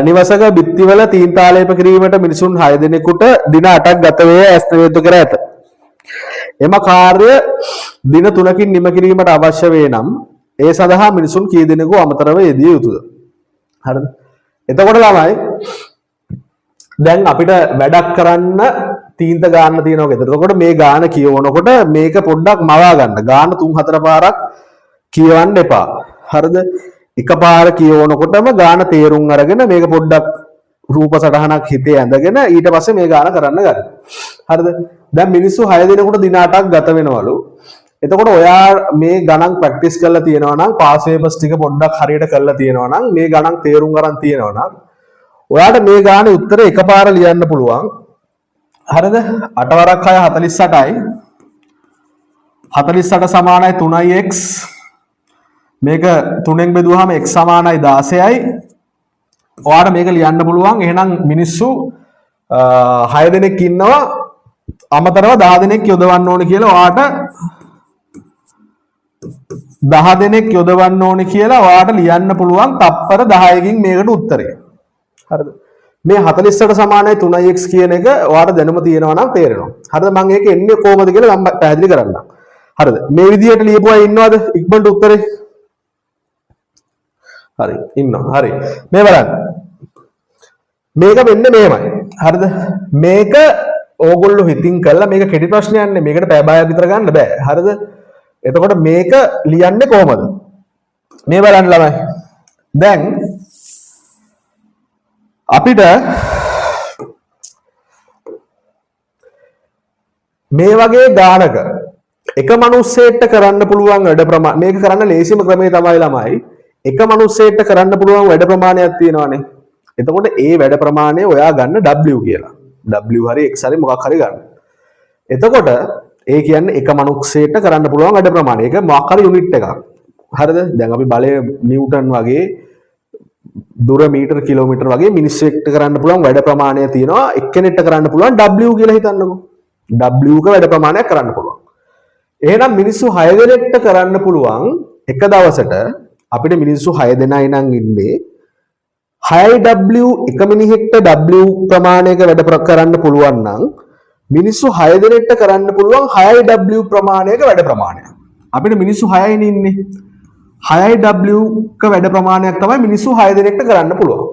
නිවසක බිත්තිවල තීන්තාලේප කිරීමට මිනිසුන් 6 දිනකට දින 8ක් ගත වේ ඇස්තවේතු කර ඇත. එම කාර්ය දින 3කින් නිම කිරීමට අවශ්‍ය වේ නම් ඒ සඳහා මිනිසුන් කී දිනක අමතරව යෙදිය යුතුද? හරිද? එතකොට ළමයි දැන් අපිට වැඩක් කරන්න තීන්ත ගන්න තියෙනවා. එතකොට මේ ගාන කියවනකොට මේක පොඩ්ඩක් මවා ගන්න. ගාන 3-4 පාරක් කියවන්න එපා. හරිද? එකපාර කියවනකොටම ගාන තේරුම් අරගෙන මේක පොඩ්ඩක් රූප සටහනක් හිතේ ඇඳගෙන ඊට පස්සේ මේ ගාන කරන්න ගන්න. හරිද? දැන් මිනිස්සු 6 දිනකට දින 8ක් ගත වෙනවලු. එතකොට ඔයා මේ ගණන් ප්‍රැක්ටිස් කරලා තියෙනවා නම් පාස් පේපර්ස් ටික පොඩ්ඩක් හරියට කරලා තියෙනවා නම් මේ ගණන් තේරුම් අරන් තියෙනවා නම් ඔයාට මේ ගානේ උත්තරේ එකපාර ලියන්න පුළුවන්. හරිද? 8 වරක් 6 48යි. 48 සමානයි 3x. මේක 3ෙන් බෙදුවාම x සමානයි 16යි. ඔයාට මේක ලියන්න පුළුවන්. එහෙනම් මිනිස්සු 6 දෙනෙක් ඉන්නවා. අමතරව 10 දෙනෙක් යොදවන්න ඕනේ කියලා ඔයාට 10 දෙනෙක් යොදවන්න ඕනේ කියලා ඔයාට ලියන්න පුළුවන්. තප්පර 10කින් මේකට උත්තරය. හරිද? මේ 48 සමානයි 3x කියන එක ඔයාට දැනුම තියෙනවා නම් තේරෙනවා. හරිද? මම ඒක එන්නේ කොහොමද කියලා මම පැහැදිලි කරන්නම්. හරිද? මේ විදිහට ලියපුවා ඉන්නවද? ඉක්මනට උත්තරේ. හරි. ඉන්නවා. හරි. මේ බලන්න. මේක වෙන්නේ මෙහෙමයි. හරිද? මේක ඕගොල්ලෝ හිතින් කළා මේක කෙටි ප්‍රශ්නයක් නේ. මේකට පැය භාගයක් විතර ගන්න බෑ. හරිද? එතකොට මේක ලියන්නේ කොහමද? මේ බලන්න ළමයි. දැන් අපිට මේ වගේ ගානක එක මිනිස්සෙක්ට කරන්න පුළුවන් වැඩ ප්‍රමාණය මේක කරන්න ලේසිම ක්‍රමය තමයි ළමයි එක මිනිස්සෙක්ට කරන්න පුළුවන් වැඩ ප්‍රමාණයක් තියෙනවානේ. එතකොට ඒ වැඩ ප්‍රමාණය ඔයා ගන්න W කියලා. W හරි X හරි මොකක් හරි ගන්න. එතකොට ඒ කියන්නේ එක මිනිස්සෙක්ට කරන්න පුළුවන් වැඩ ප්‍රමාණය. ඒක මොකක් හරි යුනිට් එකක්. හරිද? දැන් අපි බලය නිව්ටන් වගේ දුර මීටර කිලෝමීටර වගේ මිනිස්සෙක්ට කරන්න පුළුවන් වැඩ ප්‍රමාණය තියෙනවා. එක්කෙනෙක්ට කරන්න පුළුවන් W කියලා හිතන්නකෝ. W ක වැඩ ප්‍රමාණයක් කරන්න පුළුවන්. එහෙනම් මිනිස්සු 6 දෙනෙක්ට කරන්න පුළුවන් එක දවසට අපිට මිනිස්සු 6 දෙනයි නම් ඉන්නේ 6W එක මිනිහෙක්ට W ප්‍රමාණයක වැඩ කරන්න පුළුවන් නම් මිනිස්සු 6 දෙනෙක්ට කරන්න පුළුවන් 6W ප්‍රමාණයක වැඩ ප්‍රමාණයක්. අපිට මිනිස්සු 6යිනේ ඉන්නේ. 6W ක වැඩ ප්‍රමාණයක් තමයි මිනිස්සු 6 දෙනෙක්ට කරන්න පුළුවන්.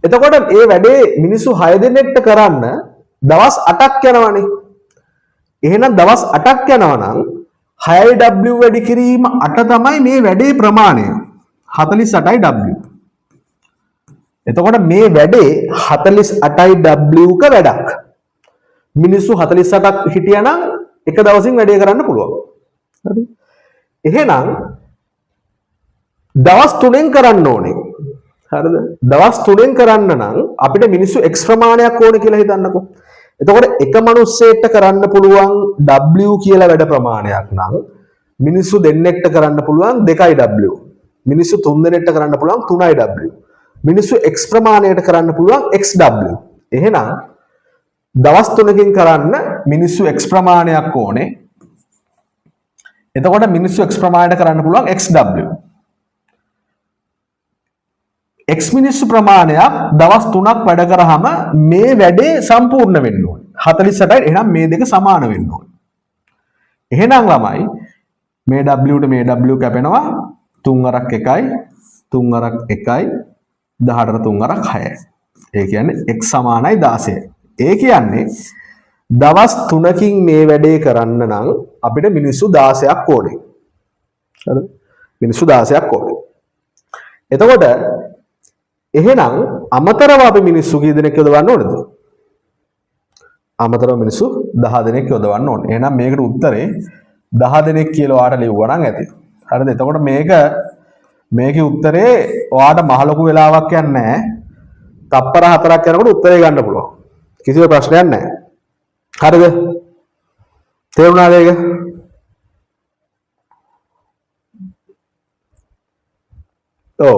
එතකොට මේ වැඩේ මිනිස්සු 6 දෙනෙක්ට කරන්න දවස් 8ක් යනවනේ. එහෙනම් දවස් 8ක් යනවා නම් 6W වැඩි කිරීම 8 තමයි මේ වැඩේ ප්‍රමාණය. 48යි W. එතකොට මේ වැඩේ 48යි W ක වැඩක්. මිනිස්සු 48ක් හිටියනම් එක දවසින් වැඩේ කරන්න පුළුවන්. හරිද? එහෙනම් දවස් 3ෙන් කරන්න ඕනේ. හරිද? දවස් 3ෙන් කරන්න නම් අපිට මිනිස්සු x ප්‍රමාණයක් ඕනේ කියලා හිතන්නකෝ. එතකොට එක මිනිස්සෙක්ට කරන්න පුළුවන් W කියලා වැඩ ප්‍රමාණයක් නම් මිනිස්සු දෙන්නෙක්ට කරන්න පුළුවන් 2W. මිනිස්සු 3 දෙනෙක්ට කරන්න පුළුවන් 3W. මිනිස්සු x ප්‍රමාණයට කරන්න පුළුවන් xW. එහෙනම් දවස් 3කින් කරන්න මිනිස්සු x ප්‍රමාණයක් ඕනේ. එතකොට මිනිස්සු x ප්‍රමාණයට කරන්න පුළුවන් xW. x මිනිස්සු ප්‍රමාණයක් දවස් 3ක් වැඩ කරාම මේ වැඩේ සම්පූර්ණ වෙන්න ඕනේ. 48යි එහෙනම් මේ දෙක සමාන වෙන්න ඕනේ. එහෙනම් ළමයි මේ W ට මේ W කැපෙනවා 3 වරක් 1යි 3 වරක් 1යි 18ට 3 වරක් 6යි. ඒ කියන්නේ x සමානයි 16යි. ඒ කියන්නේ දවස් 3කින් මේ වැඩේ කරන්න නම් අපිට මිනිස්සු 16ක් ඕනේ. හරිද? මිනිස්සු 16ක් ඕනේ. එතකොට එහෙනම් අමතරව අපි මිනිස්සු කී දෙනෙක් යොදවන්න ඕනද? අමතරව මිනිස්සු 10 දෙනෙක් යොදවන්න ඕනේ. එහෙනම් මේකට උත්තරේ 10 දෙනෙක් කියලා ඔයාලට ලියුවා නම් ඇති. හරිද? එතකොට මේකේ උත්තරේ ඔයාලට මහ ලොකු වෙලාවක් යන්නේ නැහැ. තප්පර 4ක් යනකොට උත්තරේ ගන්න පුළුවන්. කිසිම ප්‍රශ්නයක් නැහැ. හරිද? තේරුණාද ඒක? ඔව්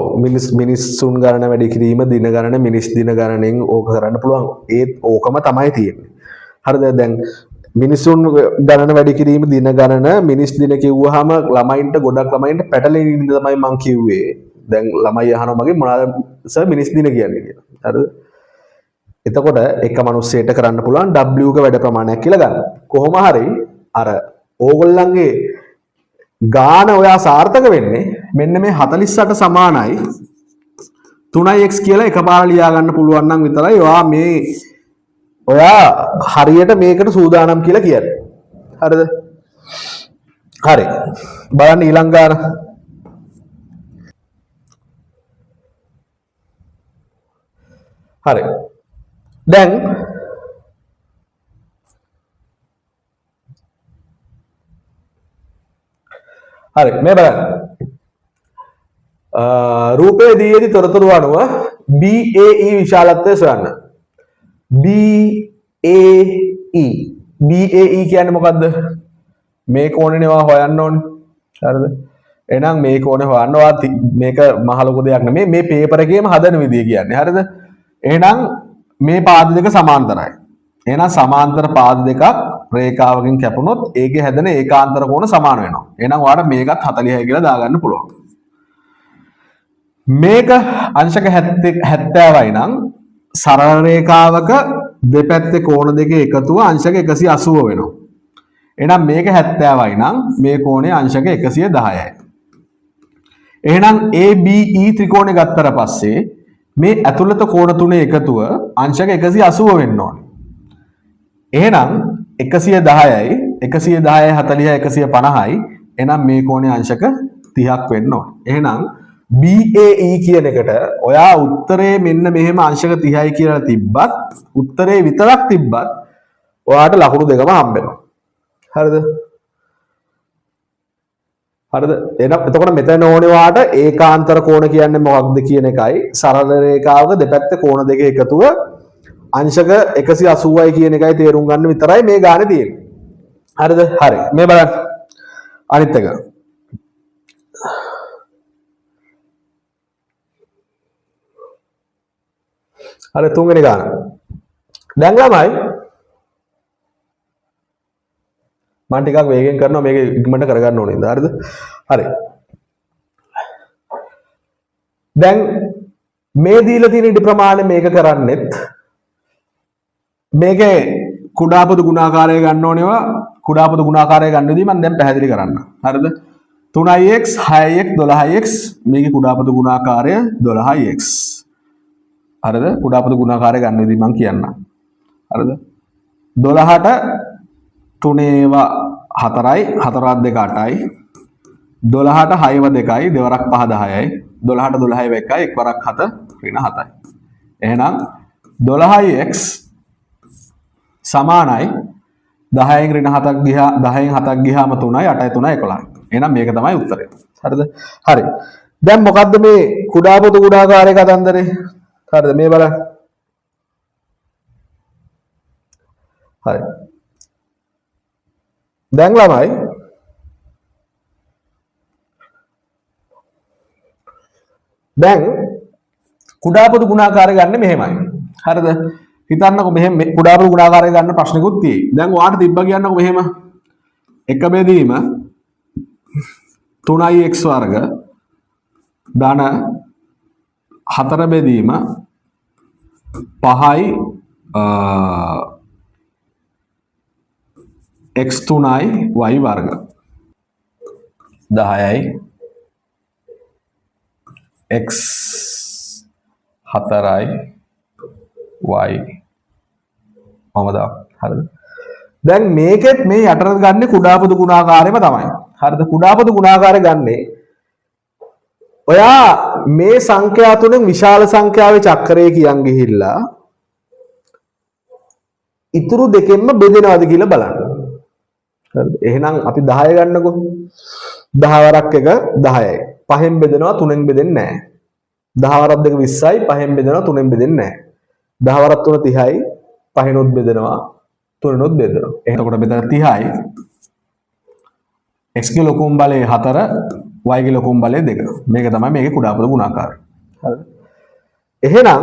මිනිස්සුන් ගණන වැඩි කිරීම දින ගණන මිනිස් දින ගණනෙන් ඕක කරන්න පුළුවන්. ඒත් ඕකම තමයි තියෙන්නේ. හරිද? දැන් මිනිස්සුන් ගණන වැඩි කිරීම දින ගණන මිනිස් දින කිව්වහම ළමයින්ට ගොඩක් ළමයින්ට පැටලෙන ඉඳ තමයි මම කිව්වේ. දැන් ළමයි අහනවා මගේ මොනවද සර් මිනිස් දින කියන්නේ කියලා. හරිද? එතකොට එක මිනිස්සෙට කරන්න පුළුවන් W ක වැඩ ප්‍රමාණයක් කියලා ගන්න. කොහොම හරි අර ඕගොල්ලන්ගේ ගාන ඔයා සාර්ථක වෙන්නේ මෙන්න මේ 48 සමානයි 3x කියලා එකපාර ලියා ගන්න පුළුවන් නම් විතරයි ඔයා හරියට මේකට සූදානම් කියලා කියන්නේ. හරිද? හරි. බලන්න ඊළඟ ගාන. හරි. දැන් හරි මේ බලන්න. රූපයේ දී ඇති තොරතුරු අනුව BAE විශාලත්වය සොයන්න. BAE කියන්නේ මොකද්ද? මේ කෝණේ නෙවා හොයන්න ඕනේ. හරිද? එහෙනම් මේ කෝණේ හොයන්නවා මේක මහ ලොකු දෙයක් නෙමෙයි. මේ පේපර් එකේම හදන විදිය කියන්නේ. හරිද? එහෙනම් මේ පාද දෙක සමාන්තරයි. එහෙනම් සමාන්තර පාද දෙකක් රේඛාවකින් කැපුණොත් ඒකේ හැදෙන ඒකාන්තර කෝණ සමාන වෙනවා. එහෙනම් ඔයාලට මේකත් 46යි කියලා දාගන්න පුළුවන්. මේක අංශක 70යි නම් සරල රේඛාවක දෙපැත්තේ කෝණ දෙකේ එකතුව අංශක 180 වෙනවා. එහෙනම් මේක 70යි නම් මේ කෝණය අංශක 110යි. එහෙනම් ABE ත්‍රිකෝණය ගත්තට පස්සේ මේ ඇතුළත කෝණ තුනේ එකතුව අංශක 180 වෙන්න ඕනේ. එහෙනම් 110යි 110යි 40යි 150යි එහෙනම් මේ කෝණේ අංශක 30ක් වෙන්න ඕනේ. එහෙනම් BAE කියන එකට ඔයා උත්තරේ මෙන්න මෙහෙම අංශක 30යි කියලා තිබ්බත් උත්තරේ විතරක් තිබ්බත් ඔයාට ලකුණු දෙකම හම්බ වෙනවා. හරිද? හරිද? එහෙනම් එතකොට මෙතන ඕනේ ඔයාට ඒකාන්තර කෝණ කියන්නේ මොකක්ද කියන එකයි සරල රේඛාවක දෙපැත්ත කෝණ දෙක එකතුව අංශක 180යි කියන එකයි තේරුම් ගන්න විතරයි මේ ගානේ තියෙන්නේ. හරිද? හරි. මේ බලන්න. අනිත් එක. හරි තුන්වෙනි ගාන. දැන් ළමයි මම ටිකක් වේගෙන් කරනවා මේක ඉක්මනට කරගන්න ඕනේ නේද? හරිද? හරි. දැන් මේ දීලා තියෙන ඉඩ ප්‍රමාණය මේක කරන්නෙත් මේකේ කුඩා පොදු ගුණාකාරය ගන්න ඕනේවා කුඩා පොදු ගුණාකාරය ගන්නදී මම දැන් පැහැදිලි කරන්න. හරිද? 3x 6x 12x මේකේ කුඩා පොදු ගුණාකාරය 12x. හරිද? කුඩා පොදු ගුණාකාරය ගන්නදී මම කියන්නම්. හරිද? 12ට 3 4යි 4ක් 2 8යි 12ට 6 2යි දෙවරක් 5 10යි 12ට 12 1යි එක් වරක් 7 ඍණ 7යි. එහෙනම් 12x සමානයි 10න් ඍණ 7ක් ගියා 10න් 7ක් ගියාම 3යි 8යි 3යි 11යි. එහෙනම් මේක තමයි උත්තරය. හරිද? හරි. දැන් මොකද්ද මේ කුඩා පොදු ගුණාකාරයේ කතන්දරේ? හරිද? මේ බලන්න. හරි. දැන් ළමයි දැන් කුඩා පොදු ගුණාකාරය ගන්න මෙහෙමයි. හරිද? හිතන්නකො මෙහෙම කුඩා පොදු ගුණාකාරය ගන්න ප්‍රශ්නිකුත් තියෙයි. දැන් ඔයාලට තිබ්බ කියන්නකො මෙහෙම එක බෙදීම 3x වර්ග ධන 4 බෙදීම 5යි x3යි y වර්ග 10යි x4යි y අවදා. හරිද? දැන් මේකෙත් මේ යටට ගන්න කුඩා පොදු ගුණාකාරයම තමයි. හරිද? කුඩා පොදු ගුණාකාරය ගන්නේ ඔයා මේ සංඛ්‍යා තුනෙන් විශාල සංඛ්‍යාවේ චක්‍රය කියන් ගිහිල්ලා ඉතුරු දෙකෙන්ම බෙදෙනවද කියලා බලන්න. හරිද? එහෙනම් අපි 10 ගන්නකො. 10 වරක් එක 10යි. 5න් බෙදෙනවා 3න් බෙදෙන්නේ නැහැ. 10 වරක් දෙක 20යි 5න් බෙදෙනවා 3න් බෙදෙන්නේ නැහැ. 10 වරක් 3 30යි 5නොත් බෙදෙනවා 3නොත් බෙදෙනවා. එතකොට මෙතන 30යි x ගේ ලොකුම බලය 4 y ගේ ලොකුම බලය 2. මේක තමයි මේකේ කුඩා පොදු ගුණාකාරය. හරිද? එහෙනම්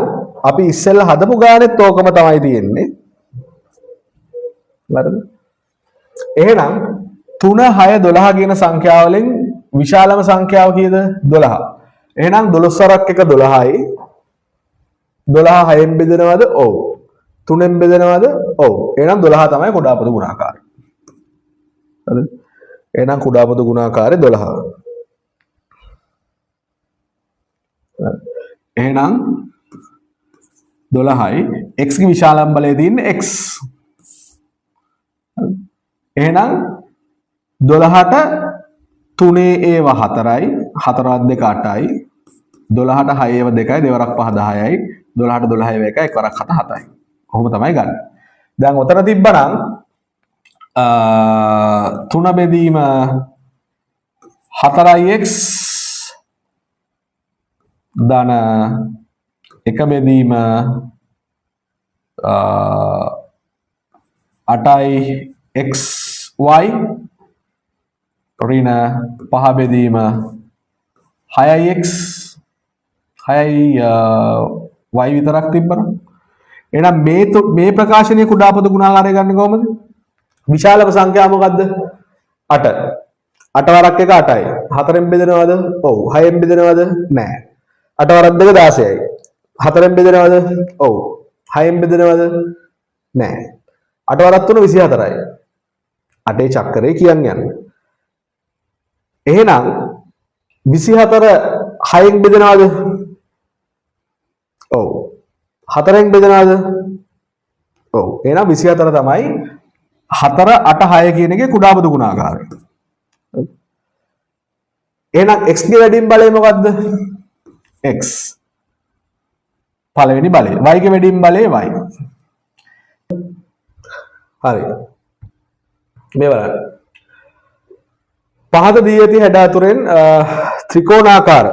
අපි ඉස්සෙල්ලා හදපු ගානෙත් ඕකම තමයි තියෙන්නේ. හරිද? එහෙනම් 3 6 12 කියන සංඛ්‍යාවලින් විශාලම සංඛ්‍යාව කීයද? 12. එහෙනම් 12 වරක් එක 12යි. 12 6ෙන් බෙදෙනවද? ඔව්. 3ෙන් බෙදෙනවද? ඔව්. එහෙනම් 12 තමයි කුඩාපද ගුණාකාරය. හරිද? එහෙනම් කුඩාපද ගුණාකාරය 12. එහෙනම් 12යි x ගේ විශාලම් බලය තියෙන්නේ x. එහෙනම් 12ට 3 ඒව 4යි 4වත් 2 8යි 12ට 6 ඒව 2යි 2 වරක් 5 10යි 12ට 12 ඒව 1යි 1 වරක් 7 7යි. කොහොම තමයි ගන්න. දැන් උතන තිබ්බනම් 3 බෙදීම 4x ධන 1 බෙදීම 8යි xy ඍණ 5 බෙදීම 6x 6යි y විතරක් තිබ්බනම් එහෙනම් මේ ප්‍රකාශනයේ කුඩාපද ගුණාකාරය ගන්න කොහමද? විශාලම සංඛ්‍යාව මොකද්ද? 8. 8 වරක් එක 8යි. 4ෙන් බෙදෙනවද? ඔව්. 6ෙන් බෙදෙනවද? නෑ. 8 වරක් දෙක 16යි. 4ෙන් බෙදෙනවද? ඔව්. 6ෙන් බෙදෙනවද? නෑ. 8 වරක් 3 24යි. 8 චක්‍රය කියන් යන්නේ. එහෙනම් 24 6ෙන් බෙදෙනවද? ඔව්. 4ෙන් බෙදෙනවද? ඔව්. එහෙනම් 24 තමයි 4 8 6 කියන එකේ කුඩාපද ගුණාකාරය. එහෙනම් x ගේ වැඩිම බලය මොකද්ද? x. පළවෙනි බලය. y ගේ වැඩිම බලය y. හරි. මේ බලන්න. පහත දී ඇති හැඩ අතුරෙන් ත්‍රිකෝණාකාර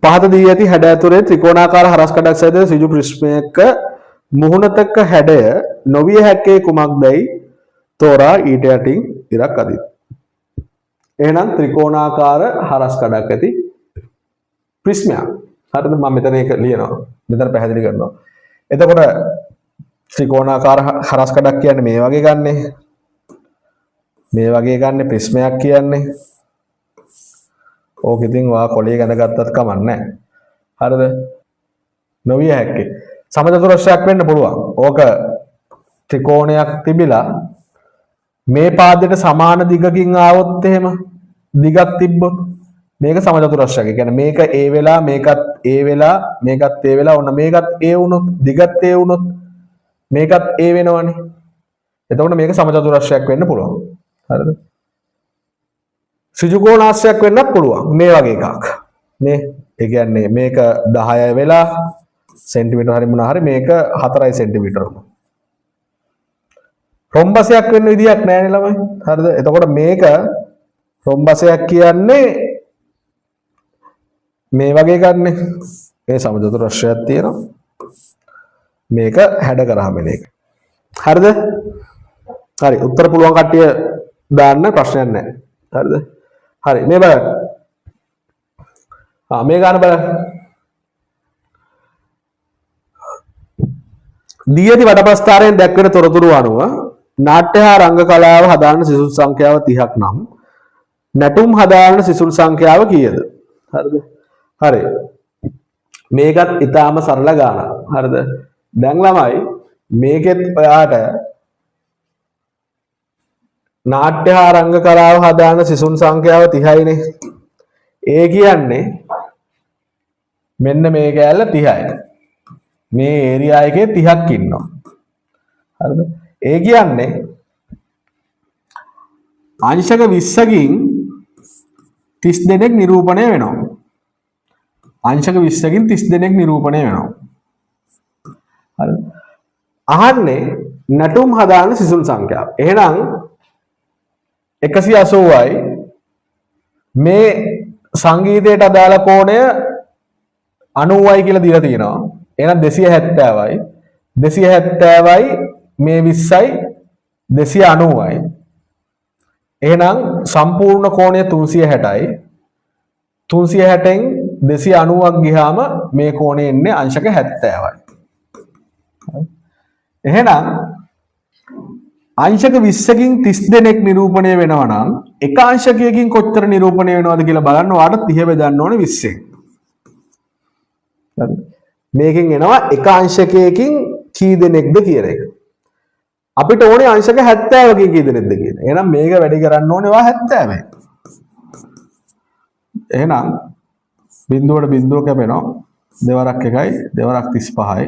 පහත දී ඇති හැඩ ඇතුලේ ත්‍රිකෝණාකාර හරස් කඩක් සහිත සිජු ප්‍රිස්මයක මුහුණතක හැඩය නොවිය හැක්කේ කුමක්දයි තෝරා ඊට යටින් ඉරක් අදින්. එහෙනම් ත්‍රිකෝණාකාර හරස් කඩක් ඇති ප්‍රිස්මයක්. හරිද? මම මෙතන ඒක ලියනවා. මෙතන පැහැදිලි කරනවා. එතකොට ත්‍රිකෝණාකාර හරස් කඩක් කියන්නේ මේ වගේ ගන්නෙ. මේ වගේ ගන්නෙ ප්‍රිස්මයක් කියන්නේ. ඕක ඉතින් වා කොළේ ගැන ගත්තත් කමක් නැහැ. හරිද? නොවිය හැක්කේ. සමචතුරස්‍රයක් වෙන්න පුළුවන්. ඕක ත්‍රිකෝණයක් තිබිලා මේ පාදයට සමාන දිගකින් ආවොත් එහෙම දිගක් තිබ්බොත් මේක සමචතුරස්‍රයක්. ඒ කියන්නේ මේක ඒ වෙලා මේකත් ඒ වෙලා මේකත් ඒ වෙලා ඔන්න මේකත් ඒ වුණොත් දිගත් ඒ වුණොත් මේකත් ඒ වෙනවනේ. එතකොට මේක සමචතුරස්‍රයක් වෙන්න පුළුවන්. හරිද? ත්‍රිකෝණාශ්‍රයක් වෙන්නත් පුළුවන්. මේ වගේ එකක්. මේ ඒ කියන්නේ මේක 10 වෙලා සෙන්ටිමීටර හරි මොනවා හරි මේක 4 සෙන්ටිමීටර වුණා. රොම්බසයක් වෙන්න විදියක් නැහැ නේ ළමයි. හරිද? එතකොට මේක රොම්බසයක් කියන්නේ මේ වගේ ගන්නෙ. මේ සමචතුරස්‍රයක් තියෙනවා. මේක හැඩ කරාම එන එක. හරිද? හරි. උත්තර පුළුවන් කට්ටිය දාන්න ප්‍රශ්නයක් නැහැ. හරිද? හරි. මේ බලන්න. මේ ගන්න බලන්න. දී ඇති වටප්‍රස්ථාරයෙන් දැක්වෙන තොරතුරු අනුව නාට්‍ය හා රංග කලාව හදාරන සිසුන් සංඛ්‍යාව 30ක් නම් නැටුම් හදාරන සිසුන් සංඛ්‍යාව කීයද? හරිද? හරි. මේකත් ඊටාම සරල ගානක්. හරිද? දැන් ළමයි මේකෙත් ඔයාට නාට්‍ය හා රංග කලාව හදාරන සිසුන් සංඛ්‍යාව 30යිනේ. ඒ කියන්නේ මෙන්න මේ කෑල්ල 30යි. මේ ඒරියා එකේ 30ක් ඉන්නවා. හරිද? ඒ කියන්නේ අංශක 20කින් 30 දෙනෙක් නිරූපණය වෙනවා. අංශක 20කින් 30 දෙනෙක් නිරූපණය වෙනවා. හරිද? අහන්නේ නැටුම් හදාන සිසුන් සංඛ්‍යාව. එහෙනම් 180යි මේ සංගීතයට අදාළ කෝණය 90යි කියලා දීලා තියෙනවා. එහෙනම් 270යි 270යි මේ 20යි 290යි. එහෙනම් සම්පූර්ණ කෝණය 360යි 360න් 290ක් ගියාම මේ කෝණය එන්නේ අංශක 70යි. එහෙනම් අංශක 20කින් 30 දෙනෙක් නිරූපණය වෙනවා නම් එක අංශකයකින් කොච්චර නිරූපණය වෙනවද කියලා බලන්න ඔයාලට 30 බෙදන්න ඕනේ 20ෙන්. හරි. මේකෙන් එනවා එක අංශකයකින් කී දෙනෙක්ද කියන එක. අපිට ඕනේ අංශක 70කින් කී දෙනෙක්ද කියන. එහෙනම් මේක වැඩි කරන්න ඕනේ ඔයා 70ෙන්. එහෙනම් බිඳුවට බිඳුව කැපෙනවා. දෙවරක් 1යි දෙවරක් 35යි.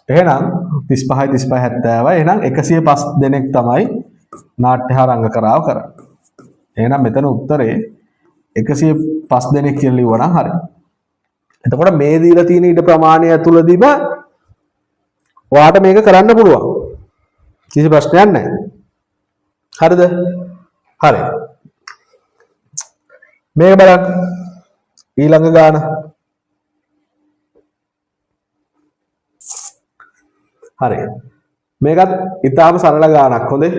එහෙනම් 35යි 35 70යි. එහෙනම් 105 දෙනෙක් තමයි නාට්‍ය හා රංග කරාව කරන්නේ. එහෙනම් මෙතන උත්තරේ 105 දෙනෙක් කියලා ලියුවා නම් හරියි. එතකොට මේ දීලා තියෙන ඊට ප්‍රමාණය ඇතුළතදීම ඔයාට මේක කරන්න පුළුවන්. කිසි ප්‍රශ්නයක් නැහැ. හරිද? හරි. මේක බලන්න. ඊළඟ ගාන. හරි. මේකත් ඊටාම සරල ගානක්. හොඳේ.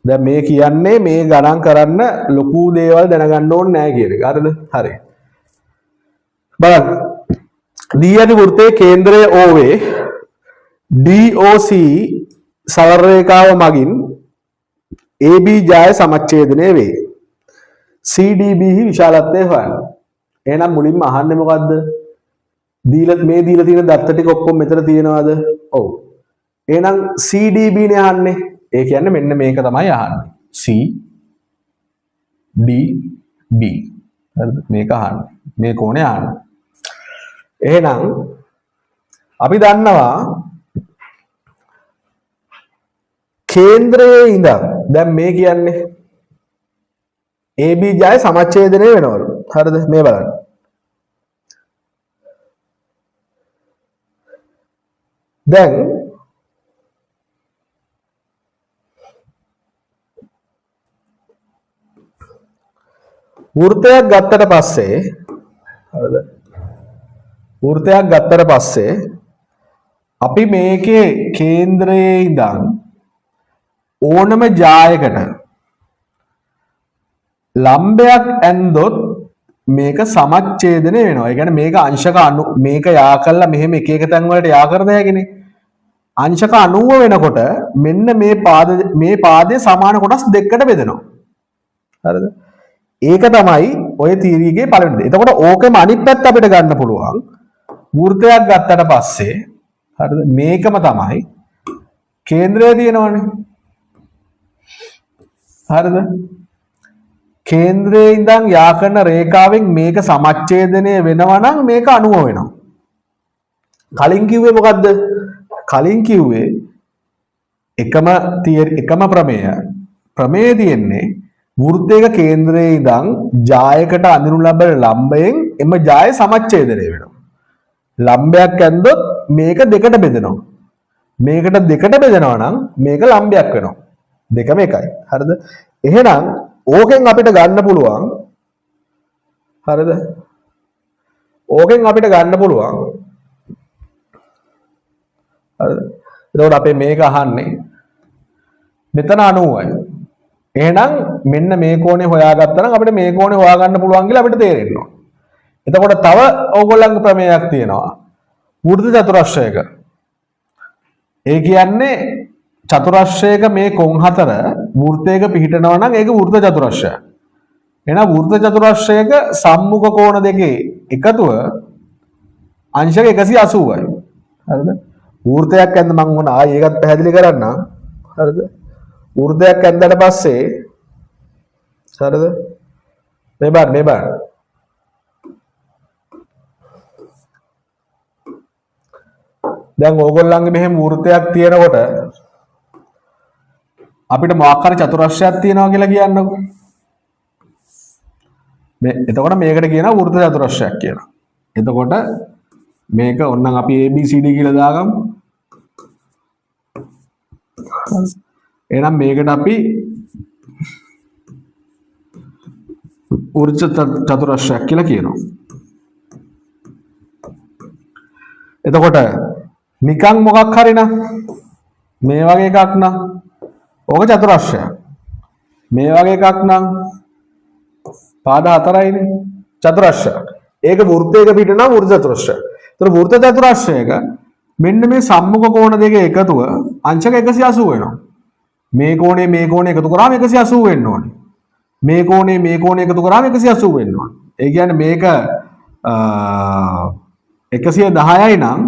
දැන් මේ කියන්නේ මේ ගණන් කරන්න ලොකු දේවල් දැනගන්න ඕනේ නැහැ කියන එක. හරිද? හරි. බලන්න. දී ඇති වෘත්තයේ කේන්ද්‍රය OA DOC සරල රේඛාව මගින් AB ජාය සමච්ඡේදනය වේ. CDB විශාලත්වය හොයන්න. එහෙනම් මුලින්ම අහන්නේ මොකද්ද? මේ දීලා තියෙන දත්ත ටික ඔක්කොම මෙතන තියෙනවද? ඔව්. එහෙනම් CDB නේ අහන්නේ. ඒ කියන්නේ මෙන්න මේක තමයි අහන්නේ. CDB. හරිද? මේක අහන්නේ. මේ කෝණය අහන්නේ. එහෙනම් අපි දන්නවා කේන්ද්‍රයේ ඉඳන් දැන් මේ කියන්නේ AB ජාය සමච්ඡේදනය වෙනවලු. හරිද? මේ බලන්න. දැන් වෘත්තයක් ගත්තට පස්සේ හරිද? වෘත්තයක් ගත්තට පස්සේ අපි මේකේ කේන්ද්‍රයේ ඉඳන් ඕනම ජායකට ලම්බයක් ඇන්දොත් මේක සමච්ඡේදනය වෙනවා. ඒ කියන්නේ මේක අංශක 90 මේක යා කළා මෙහෙම එක එක තැන් වලට යා කරද හැකිනේ. අංශක 90 වෙනකොට මෙන්න මේ පාදයේ සමාන කොටස් දෙකකට බෙදෙනවා. හරිද? ඒක තමයි ඔය තීරීගේ පළවෙනි දේ. එතකොට ඕකෙම අනිත් පැත්ත අපිට ගන්න පුළුවන්. වෘත්තයක් ගත්තට පස්සේ හරිද? මේකම තමයි කේන්ද්‍රය තියෙනවනේ. හරිද? කේන්ද්‍රයේ ඉඳන් යා කරන රේඛාවෙන් මේක සමච්ඡේදනය වෙනවා නම් මේක 90 වෙනවා. කලින් කිව්වේ මොකද්ද? කලින් කිව්වේ එකම ප්‍රමේය තියෙන්නේ වෘත්තයක කේන්ද්‍රයේ ඉඳන් ජායකට අඳිනු ලබන ලම්බයෙන් එම ජාය සමච්ඡේදනය වෙනවා. ලම්බයක් ඇන්දොත් මේක දෙකට බෙදෙනවා. මේකට දෙකට බෙදෙනවා නම් මේක ලම්බයක් වෙනවා. දෙකම එකයි. හරිද? එහෙනම් ඕකෙන් අපිට ගන්න පුළුවන්. හරිද? ඕකෙන් අපිට ගන්න පුළුවන්. හරිද? එතකොට අපේ මේක අහන්නේ මෙතන 90යි. එහෙනම් මෙන්න මේ කෝණේ හොයාගත්තා නම් අපිට මේ කෝණේ හොයාගන්න පුළුවන් කියලා අපිට තේරෙනවා. එතකොට තව ඕගොල්ලන්ගේ ප්‍රමේයයක් තියෙනවා. වෘත්ත චතුරස්‍රයක. ඒ කියන්නේ චතුරස්‍රයක මේ කොන් හතර වෘත්තයක පිහිටනවා නම් ඒක වෘත්ත චතුරස්‍රයක්. එහෙනම් වෘත්ත චතුරස්‍රයක සම්මුඛ කෝණ දෙකේ එකතුව අංශක 180යි. හරිද? වෘත්තයක් ඇඳ මම ඕන ආයෙ ඒකත් පැහැදිලි කරන්නම්. හරිද? වෘත්තයක් ඇඳලා පස්සේ හරිද? මේ බලන්න. දැන් ඕගොල්ලන්ගේ මෙහෙම වෘත්තයක් තියෙනකොට අපිට මොකක් හරි චතුරස්‍රයක් තියෙනවා කියලා කියන්නකෝ. එතකොට මේකට කියනවා වෘත්ත චතුරස්‍රයක් කියලා. එතකොට මේක ඕනනම් අපි ABCD කියලා දාගමු. එහෙනම් මේකට අපි වෘත්ත චතුරස්‍රයක් කියලා කියනවා. එතකොට නිකන් මොකක් හරි නම් මේ වගේ එකක් නම් ඕක චතුරස්‍රයක්. මේ වගේ එකක් නම් පාද හතරයිනේ චතුරස්‍රයක්. ඒක වෘත්තයක පිට නම් වෘත්ත චතුරස්‍රයක්. ඒතර වෘත්ත චතුරස්‍රයක මෙන්න මේ සම්මුඛ කෝණ දෙක එකතුව අංශක 180 වෙනවා. මේ කෝණය එකතු කරාම 180 වෙන්න ඕනේ. මේ කෝණය එකතු කරාම 180 වෙන්න ඕනේ. ඒ කියන්නේ මේක 110යි නම්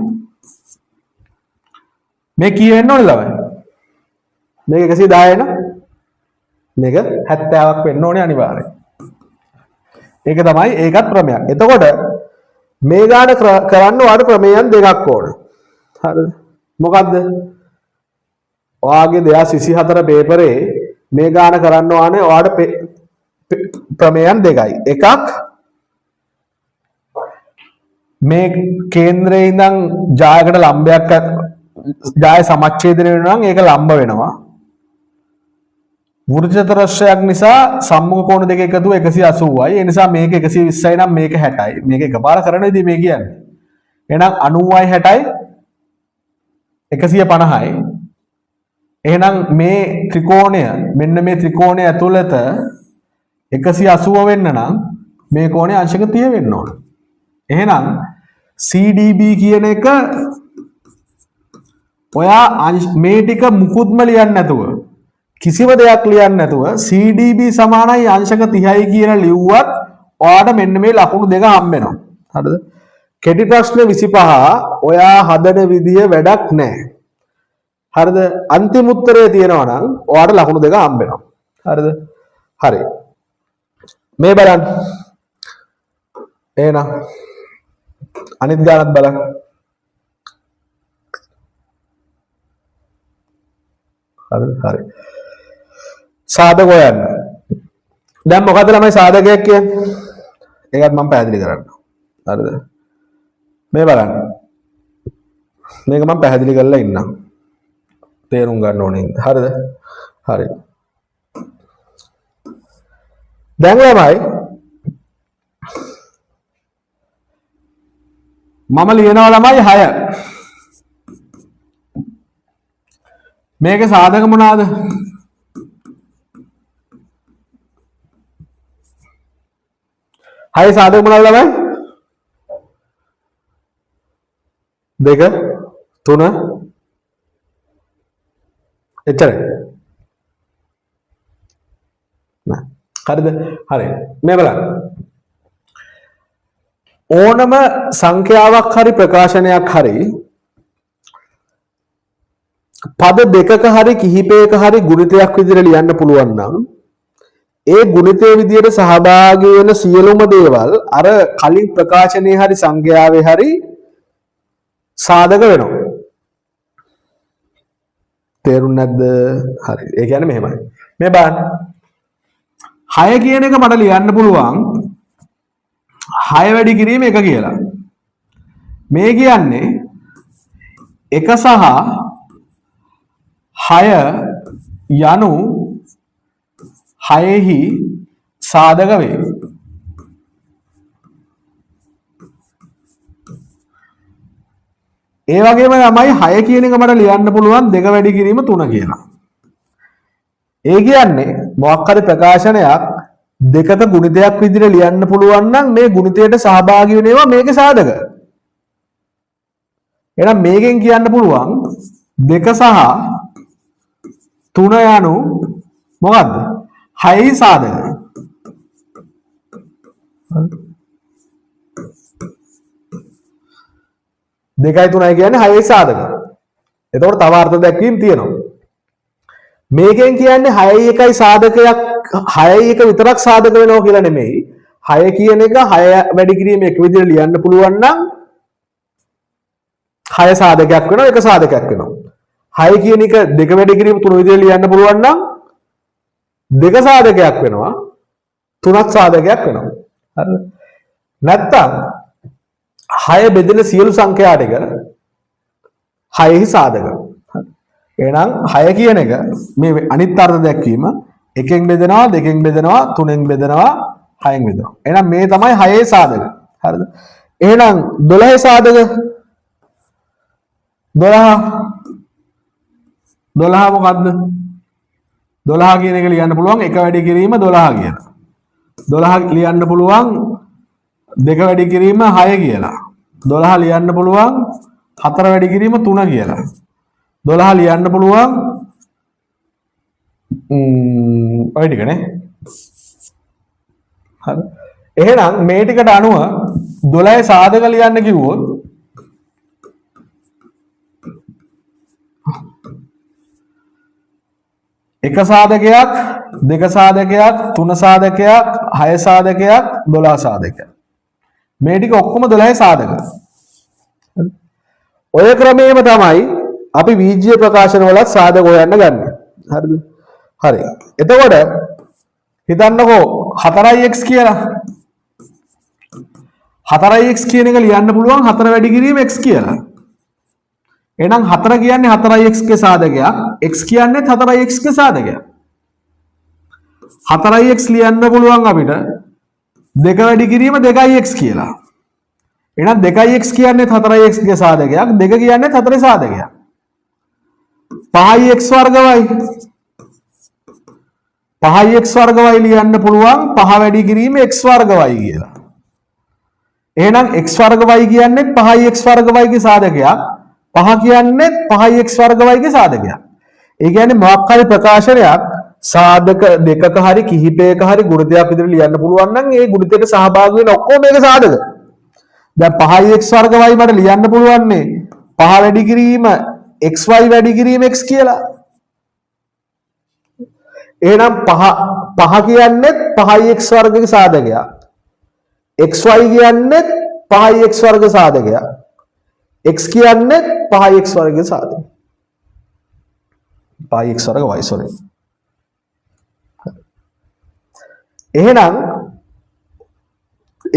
මේ කී වෙන්න ඕනේ ළමයි? මේක 110යි නම් මේක 70ක් වෙන්න ඕනේ අනිවාර්යයෙන්. ඒක තමයි ඒකත් ක්‍රමයක්. එතකොට මේ ගාන කරන්න ඔයාලට ක්‍රමයන් දෙකක් ඕනේ. හරිද? මොකද්ද? ඔයාගේ 2024 පේපරේ මේ ගාන කරන්න ඕනේ ඔයාලට ක්‍රමයන් දෙකයි. එකක් මේ කේන්ද්‍රයේ ඉඳන් ජායකට ලම්බයක් ජාය සමච්ඡේදනය වෙනවා නම් ඒක ලම්බ වෙනවා. වෘත්තචතුරස්‍රයක් නිසා සම්මුඛ කෝණ දෙක එකතුව 180යි. ඒ නිසා මේක 120යි නම් මේක 60යි. මේක එකපාර කරන විදිහ මේ කියන්නේ. එහෙනම් 90යි 60යි 150යි. එහෙනම් මේ ත්‍රිකෝණය මෙන්න මේ ත්‍රිකෝණය ඇතුළත 180 වෙන්න නම් මේ කෝණය අංශක 30 වෙන්න ඕන. එහෙනම් CDB කියන එක ඔයා මේ ටික මුකුත්ම ලියන්නේ නැතුව කිසිම දෙයක් ලියන්නේ නැතුව CDB සමානයි අංශක 30යි කියලා ලිව්වත් ඔයාට මෙන්න මේ ලකුණු දෙක හම්බ වෙනවා. හරිද? කෙටි ප්‍රශ්න 25 ඔයා හදන විදිය වැඩක් නැහැ. හරිද? අන්තිම උත්තරය තියෙනවා නම් ඔයාට ලකුණු දෙක හම්බ වෙනවා. හරිද? හරි. මේ බලන්න. එහෙනම් අනිත් ගානත් බලන්න. හරි. සාධක හොයන්න. දැන් මොකද ළමයි සාධකයක් කියන්නේ? ඒකත් මම පැහැදිලි කරන්නම්. හරිද? මේ බලන්න. මේක මම පැහැදිලි කරලා ඉන්නම්. තේරුම් ගන්න ඕනේ. හරිද? හරි. දැන් ළමයි මම ලියනවා ළමයි 6. මේකේ සාධක මොනවාද? හය සාධක මොනවාද ළමයි? 2 3 එච්චරයි. නෑ. හරිද? හරි. මේ බලන්න. ඕනම සංඛ්‍යාවක් හරි ප්‍රකාශනයක් හරි පද දෙකක හරි කිහිපයක හරි ගුණිතයක් විදිහට ලියන්න පුළුවන් නම් ඒ ගුණිතයේ විදිහට සහභාගී වෙන සියලුම දේවල් අර කලින් ප්‍රකාශනයේ හරි සංඛ්‍යාවේ හරි සාධක වෙනවා. තේරුම් නැද්ද? හරි. ඒ කියන්නේ මෙහෙමයි. මේ බලන්න. 6 කියන එක මට ලියන්න පුළුවන් 6 වැඩි කිරීම 1 කියලා. මේ කියන්නේ 1 සහ 6 යනු 6හි සාධක වේ. ඒ වගේම තමයි 6 කියන එක මට ලියන්න පුළුවන් 2 වැඩි කිරීම 3 කියලා. ඒ කියන්නේ මොකක් හරි ප්‍රකාශනයක් දෙකක ගුණිතයක් විදිහට ලියන්න පුළුවන් නම් මේ ගුණිතයට සහභාගී වෙන ඒවා මේකේ සාධක. එහෙනම් මේකෙන් කියන්න පුළුවන් 2 සහ 3 යනු මොකද්ද? 6යි සාධක. දෙකයි තුනයි කියන්නේ 6යි සාධක. එතකොට තව අර්ථ දැක්වීම තියෙනවා. මේකෙන් කියන්නේ 6යි 1යි සාධකයක් 6යි 1 විතරක් සාධක වෙනවා කියලා නෙමෙයි. 6 කියන එක 6 වැඩි කිරීම එක විදිහට ලියන්න පුළුවන් නම් 6 සාධකයක් වෙනවා 1 සාධකයක් වෙනවා. 6 කියන එක 2 වැඩි කිරීම 3 විදිහට ලියන්න පුළුවන් නම් 2 සාධකයක් වෙනවා 3ක් සාධකයක් වෙනවා. හරිද? නැත්තම් 6 බෙදෙන සියලු සංඛ්‍යා ටික 6හි සාධක. එහෙනම් 6 කියන එක මේ අනිත් අර්ථ දැක්වීම එකෙන් බෙදෙනවා දෙකෙන් බෙදෙනවා තුනෙන් බෙදෙනවා හයෙන් බෙදෙනවා. එහෙනම් මේ තමයි 6 සාධක. හරිද? එහෙනම් 12 සාධක 12 මොකද්ද? 12 කියන එක ලියන්න පුළුවන් 1 වැඩි කිරීම 12 කියලා. 12 ලියන්න පුළුවන් 2 වැඩි කිරීම 6 කියලා. 12 ලියන්න පුළුවන් 4 වැඩි කිරීම 3 කියලා. 12 ලියන්න පුළුවන් ඔය ටිකනේ. හරි. එහෙනම් මේ ටිකට අනුව 12 සාධක ලියන්න කිව්වොත් එක සාධකයක්, දෙක සාධකයක්, තුන සාධකයක්, 6 සාධකයක්, 12 සාධකයක්. මේ ටික ඔක්කොම 12 සාධක. ඔය ක්‍රමයේම තමයි අපි බීජීය ප්‍රකාශන වලත් සාධක හොයන්න ගන්න. හරිද? හරි. එතකොට හිතන්නකෝ 4x කියලා. 4x කියන එක ලියන්න පුළුවන් 4 වැඩි කිරීම x කියලා. එහෙනම් 4 කියන්නේ 4x ගේ සාධකයක්, x කියන්නේ 4x ගේ සාධකයක්. 4x ලියන්න පුළුවන් අපිට 2 වැඩි කිරීම 2x කියලා. එහෙනම් 2x කියන්නේ 4x ගේ සාධකයක්, 2 කියන්නේ 4 සාධකයක්. 5x වර්ගවයි. 5x වර්ගවයි ලියන්න පුළුවන් 5 වැඩි කිරීම x වර්ගවයි කියලා. එහෙනම් x වර්ගවයි කියන්නේ 5x වර්ගවයිගේ සාධකයක්. 5 කියන්නේ 5x වර්ගවයිගේ සාධකයක්. ඒ කියන්නේ මොකක් හරි ප්‍රකාශනයක් සාධක දෙකක හරි කිහිපයක හරි ගුණිතයක් විදිහට ලියන්න පුළුවන් නම් ඒ ගුණිතයට සහභාගී වෙන ඔක්කොම මේක සාධක. දැන් 5x වර්ගවයි මට ලියන්න පුළුවන්නේ 5 වැඩි කිරීම xy වැඩි කිරීම x කියලා. එහෙනම් 5 කියන්නේ 5x වර්ගයේ සාධකයක්. xy කියන්නේ 5x වර්ග සාධකයක්. x කියන්නේ 5x වර්ගයේ සාධකයක්. 5x වර්ග y sorry. එහෙනම්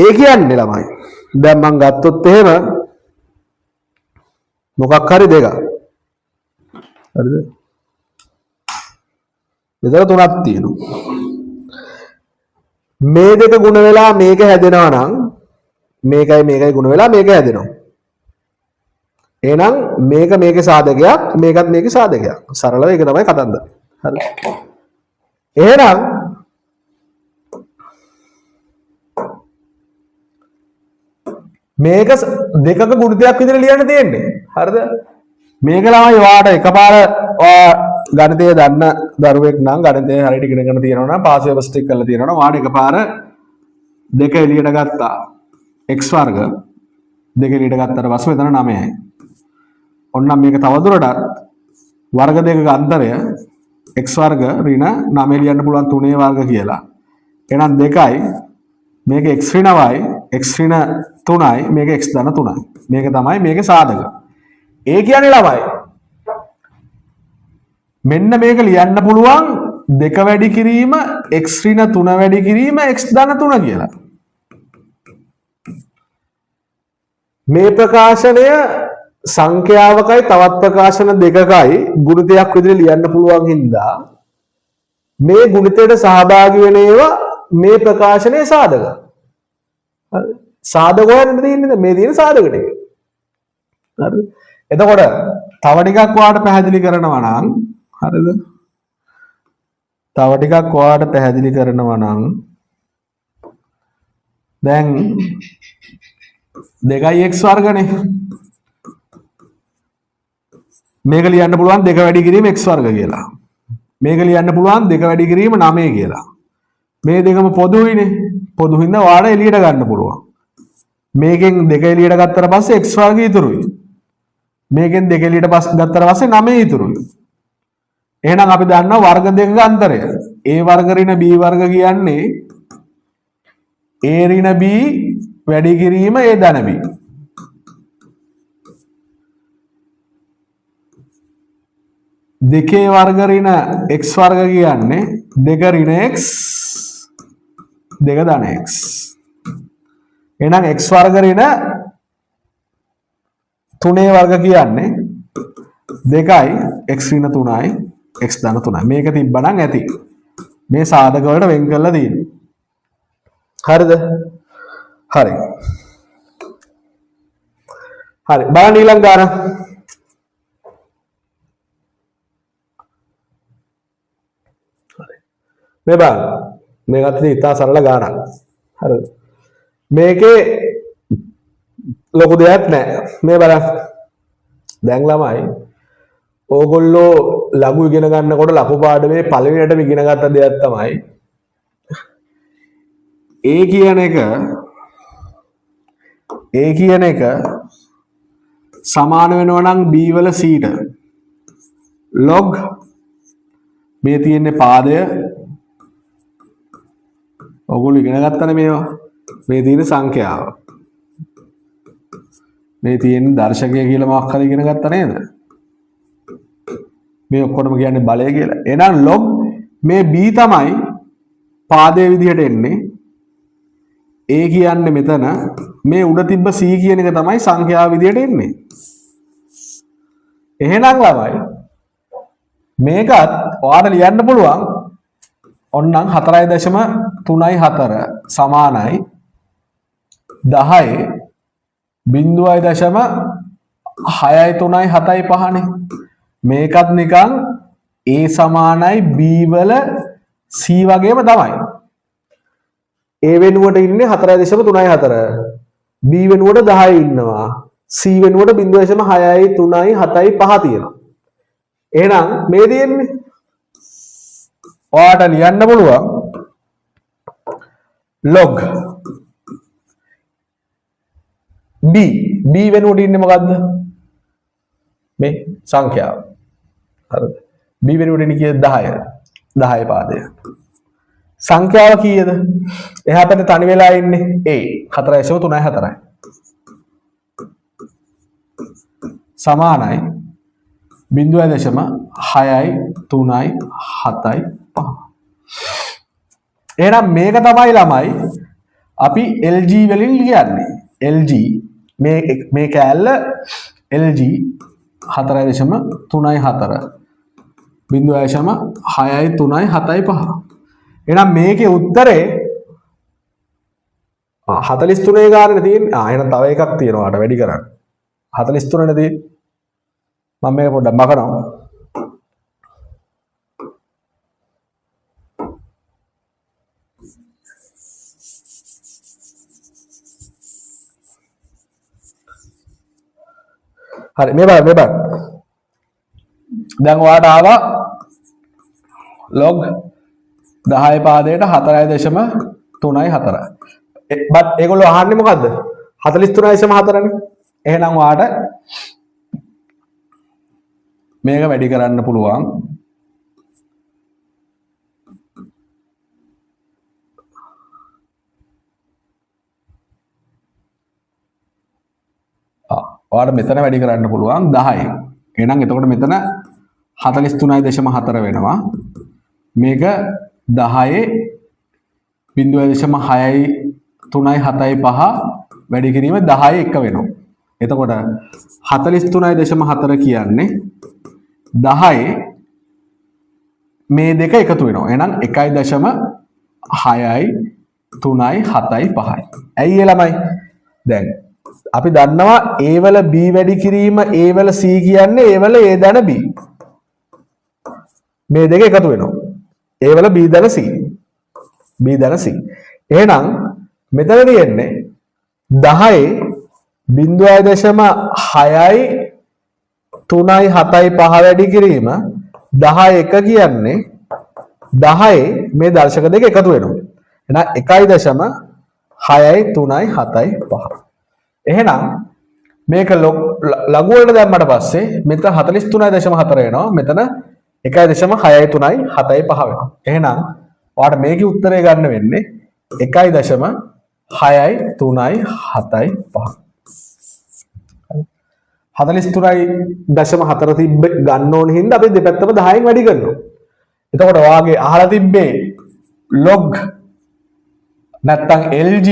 ඒ කියන්නේ ළමයි. දැන් මම ගත්තොත් එහෙම මොකක් හරි දෙකක්. හරිද? මෙතන තුනක් තියෙනවා. මේ දෙක ගුණ වෙලා මේක හැදෙනවා නම් මේකයි ගුණ වෙලා මේක හැදෙනවා. එහෙනම් මේක මේකේ සාධකයක්, මේකත් මේකේ සාධකයක්. සරලව ඒක තමයි කතන්දර. හරි. එහෙනම් මේක දෙකක ගුණිතයක් විදිහට ලියන්න තියෙන්නේ. හරිද? මේක ළමයි වාට එකපාර ගණිතය දන්න දරුවෙක් නම් ගණිතය හරියට ඉගෙනගෙන තියෙනවා නම් පාස් වේව ස්ටික් කරලා තියෙනවා නම් වාට එකපාර දෙක එළියට ගත්තා. x වර්ග දෙක එළියට ගත්තට පස්සේ මෙතන 9යි. ඔන්න මේක තවදුරටත් වර්ග දෙකක අන්තරය x වර්ග ඍණ 9 ලියන්න පුළුවන් 3 වර්ග කියලා. එහෙනම් 2යි මේක x ඍණ y x ඍණ 3යි මේක x ධන 3යි. මේක තමයි මේකේ සාධක. ඒ කියන්නේ ළමයි මෙන්න මේක ලියන්න පුළුවන් 2 වැඩි කිරීම x ඍණ 3 වැඩි කිරීම x ධන 3 කියලා. මේ ප්‍රකාශනය සංඛ්‍යාවකයි තවත් ප්‍රකාශන දෙකකයි ගුණිතයක් විදිහට ලියන්න පුළුවන් හින්දා මේ ගුණිතයට සහභාගී වෙන ඒවා මේ ප්‍රකාශනයේ සාධක. හරි. සාධක හොයන්න තියෙන්නේ මේ තියෙන සාධක ටික. හරිද? එතකොට තව ටිකක් ඔයාලට පැහැදිලි කරනවා නම් හරිද? තව ටිකක් ඔයාලට පැහැදිලි කරනවා නම් දැන් 2x වර්ගනේ මේක ලියන්න පුළුවන් 2 වැඩි කිරීම x වර්ග කියලා. මේක ලියන්න පුළුවන් 2 වැඩි කිරීම 9 කියලා. මේ දෙකම පොදුයිනේ. පොදු හින්දා ඔයාලට එළියට ගන්න පුළුවන්. මේකෙන් 2 එළියට ගත්තට පස්සේ x වර්ගය ඉතුරුයි. මේකෙන් 2 එළියට ගත්තට පස්සේ 9 ඉතුරුයි. එහෙනම් අපි දන්නවා වර්ග දෙකක අන්තරය. a වර්ග ඍණ b වර්ග කියන්නේ a ඍණ b වැඩි කිරීම a ධන b. දෙකේ වර්ග ඍණ x වර්ග කියන්නේ 2 ඍණ x 2 ධන x. එහෙනම් x වර්ග ඍණ 3 වර්ග කියන්නේ 2යි x ඍණ 3යි x ධන 3යි. මේක තිබ්බනම් ඇති. මේ සාධක වලට වෙන් කරලා තියෙන්නේ. හරිද? හරි. හරි. බලන්න ඊළඟ ගාන. මේ බලන්න. මේකත් ඉතා සරල ගානක්. හරිද? මේකේ ලොකු දෙයක් නැහැ. මේ බලන්න. දැන් ළමයි ඕගොල්ලෝ ලඝු ඉගෙන ගන්නකොට ලඝු පාඩමේ පළවෙනියටම ඉගෙන ගත්ත දෙයක් තමයි A කියන එක සමාන වෙනවා නම් B වල C ට log මේ තියෙන්නේ පාදය ඔයගොල්ලෝ ඉගෙන ගත්තනේ මේවා මේ තියෙන සංඛ්‍යාව මේ තියෙන දර්ශකය කියලා මොකක් හරි ඉගෙන ගත්තා නේද මේ ඔක්කොටම කියන්නේ බලය කියලා එහෙනම් log මේ B තමයි පාදයේ විදිහට එන්නේ A කියන්නේ මෙතන මේ උඩ තිබ්බ C කියන එක තමයි සංඛ්‍යාව විදිහට එන්නේ එහෙනම් ළමයි මේකත් ඔයාලට ලියන්න පුළුවන් ඔන්නම් 4.34 සමානයි 10 0.635 නේ මේකත් නිකන් A සමානයි B වල C වගේම තමයි A වෙනුවට ඉන්නේ 4.34 B වෙනුවට 10 ඉන්නවා C වෙනුවට 0.635 තියෙනවා එහෙනම් මේ තියෙන්නේ ඔයාට ලියන්න පුළුවන් log B වෙනුවට ඉන්නේ මොකද්ද මේ සංඛ්‍යාව හරිද B වෙනුවට ඉන්නේ කීයද 10 පාදය සංඛ්‍යාව කීයද එහා පැත්තේ තනි වෙලා ඉන්නේ A 4.34යි සමානයි 0.635 එහෙනම් මේක තමයි ළමයි අපි LG වලින් ලියන්නේ LG මේ කෑල්ල LG 4.34 0.635 එහෙනම් මේකේ උත්තරේ 43 ගානනේ තියෙන්නේ එහෙනම් තව එකක් තියෙනවාට වැඩි කරන්න 43 නේ තියෙන්නේ මම මේක පොඩ්ඩක් මකනවා හරි මේ බලන්න දැන් ඔයාලට ආවා log 10 පාදයට 4.34 බත් ඒගොල්ලෝ අහන්නේ මොකද්ද 43.4 නේ එහෙනම් ඔයාලට මේක වැඩි කරන්න පුළුවන් ඔයාලට මෙතන වැඩි කරන්න පුළුවන් 10 එහෙනම් එතකොට මෙතන 43.4 වෙනවා මේක 10 0.635 වැඩි කිරීම 10 එක වෙනවා එතකොට 43.4 කියන්නේ 10 මේ දෙක එකතු වෙනවා එහෙනම් 1.635 ඇයි ඒ ළමයි දැන් අපි දන්නවා A වල B වැඩි කිරීම A වල C කියන්නේ A වල A ධන B මේ දෙක එකතු වෙනවා A වල B ධන C B ධන C එහෙනම් මෙතන තියෙන්නේ 10 0.635 වැඩි කිරීම 10 එක කියන්නේ 10 මේ දර්ශක දෙක එකතු වෙනවා එහෙනම් 1.635 එහෙනම් මේක ලඝු වලට දැම්මට පස්සේ මෙතන 43.4 වෙනවා මෙතන 1.635 වෙනවා එහෙනම් ඔයාලට මේකේ උත්තරය ගන්න වෙන්නේ 1.635 43.4 තිබ්බ ගන්න ඕන හින්දා අපි දෙපැත්තම 10න් වැඩි කරනවා. එතකොට ඔයාගේ අහලා තිබ්බේ log නැත්තම් LG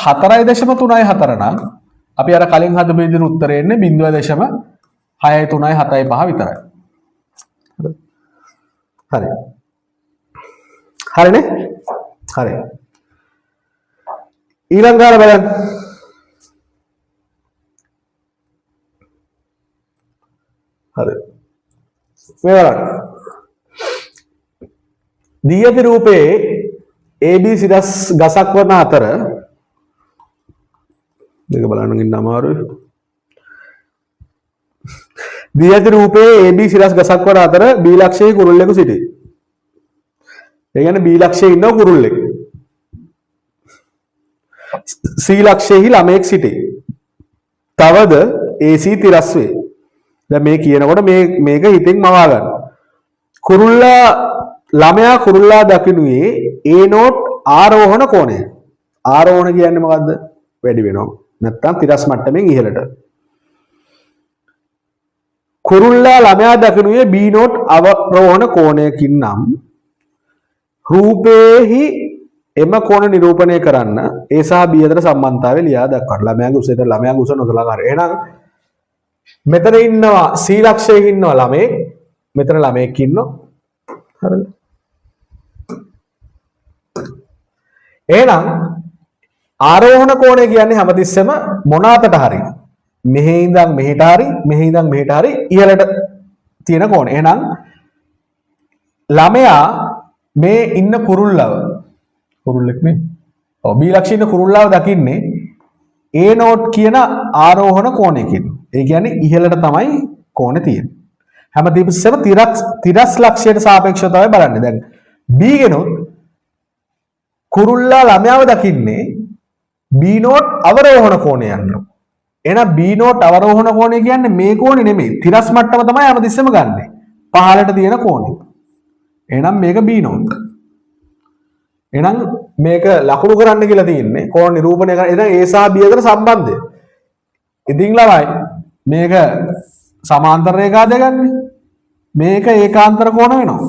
4.34 නම් අපි අර කලින් හදපු විදිහට උත්තරේ එන්නේ 0.635 විතරයි. හරි. හරිනේ? හරි. ඊළඟට බලන්න. හරි. මේ බලන්න. දී ඇති රූපයේ AB සිරස් ගසක් වන අතර දෙක බලන්න ඉන්න අමාරුයි. දී ඇති රූපයේ AB සිරස් ගසක් වන අතර B ලක්ෂයේ කුරුල්ලෙකු සිටී. ඒ කියන්නේ B ලක්ෂයේ ඉන්න කුරුල්ලෙක්. C ලක්ෂයේහි ළමයෙක් සිටී. තවද AC තිරස් වේ. දැන් මේ කියනකොට මේක හිතෙන් මවා ගන්න. ළමයා කුරුල්ලා දකිනුයේ A නෝට් ආරෝහණ කෝණය. ආරෝහණ කියන්නේ මොකද්ද? වැඩි වෙනවා. නැත්තම් තිරස් මට්ටමින් ඉහළට. කුරුල්ලා ළමයා දකිනුයේ B නෝට් අවරෝහණ කෝණයකින් නම් රූපේහි එම කෝණ නිරූපණය කරන්න ඒ සහ B අතර සම්බන්ධතාවය ලියා දක්වන්න. ළමයාගේ උස විතර ළමයාගේ උස නොසලා ගන්න. එහෙනම් මෙතන ඉන්නවා C ලක්ෂයේ ඉන්නවා ළමයෙක්. මෙතන ළමයෙක් ඉන්නවා. හරිද? එහෙනම් ආරෝහණ කෝණය කියන්නේ හැමතිස්සෙම මොන අතට හරි මෙහි ඉඳන් මෙහෙට හරි මෙහි ඉඳන් මෙහෙට හරි ඉහළට තියෙන කෝණය. එහෙනම් ළමයා මේ ඉන්න කුරුල්ලෙක් මේ ඔව් B ලක්ෂයේ ඉන්න කුරුල්ලාව දකින්නේ A නෝට් කියන ආරෝහණ කෝණයකින්. ඒ කියන්නේ ඉහළට තමයි කෝණේ තියෙන්නේ. හැමතිස්සෙම තිරස් ලක්ෂයට සාපේක්ෂව තමයි බලන්නේ. දැන් B ගෙනොත් කුරුල්ලා ළමයාව දකින්නේ B නෝට් අවරෝහණ කෝණය යනවා. එහෙනම් B නෝට් අවරෝහණ කෝණය කියන්නේ මේ කෝණේ නෙමෙයි. තිරස් මට්ටම තමයි හැමතිස්සෙම ගන්නෙ. පහළට තියෙන කෝණය. එහෙනම් මේක B නෝට්. එහෙනම් මේක ලකුණු කරන්න කියලා තියෙන්නේ කෝණ නිරූපණය කරන. එහෙනම් A සහ B අතර සම්බන්ධය. ඉතින් ළමයි මේක සමාන්තර රේඛා දෙකන්නේ. මේක ඒකාන්තර කෝණ වෙනවා.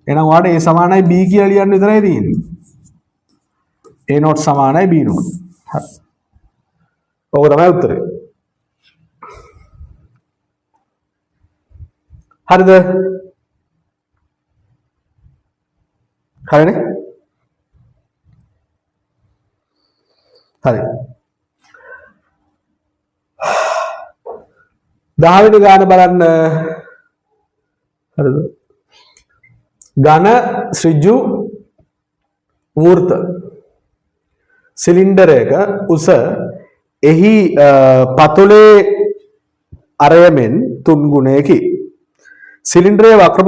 එහෙනම් ඔයාලට A සමානයි B කියලා ලියන්න විතරයි තියෙන්නේ. A නෝට් සමානයි B නෝට්. හරි. ඔක තමයි උත්තරේ. හරිද? හරිනේ? හරි. 10 වෙනි ගාන බලන්න. හරිද? ඝන ඍජු වෘත්ත සිලින්ඩරයක උස එහි පතුලේ අරයමෙන් 3 ගුණයකි. සිලින්ඩරයේ වක්‍ර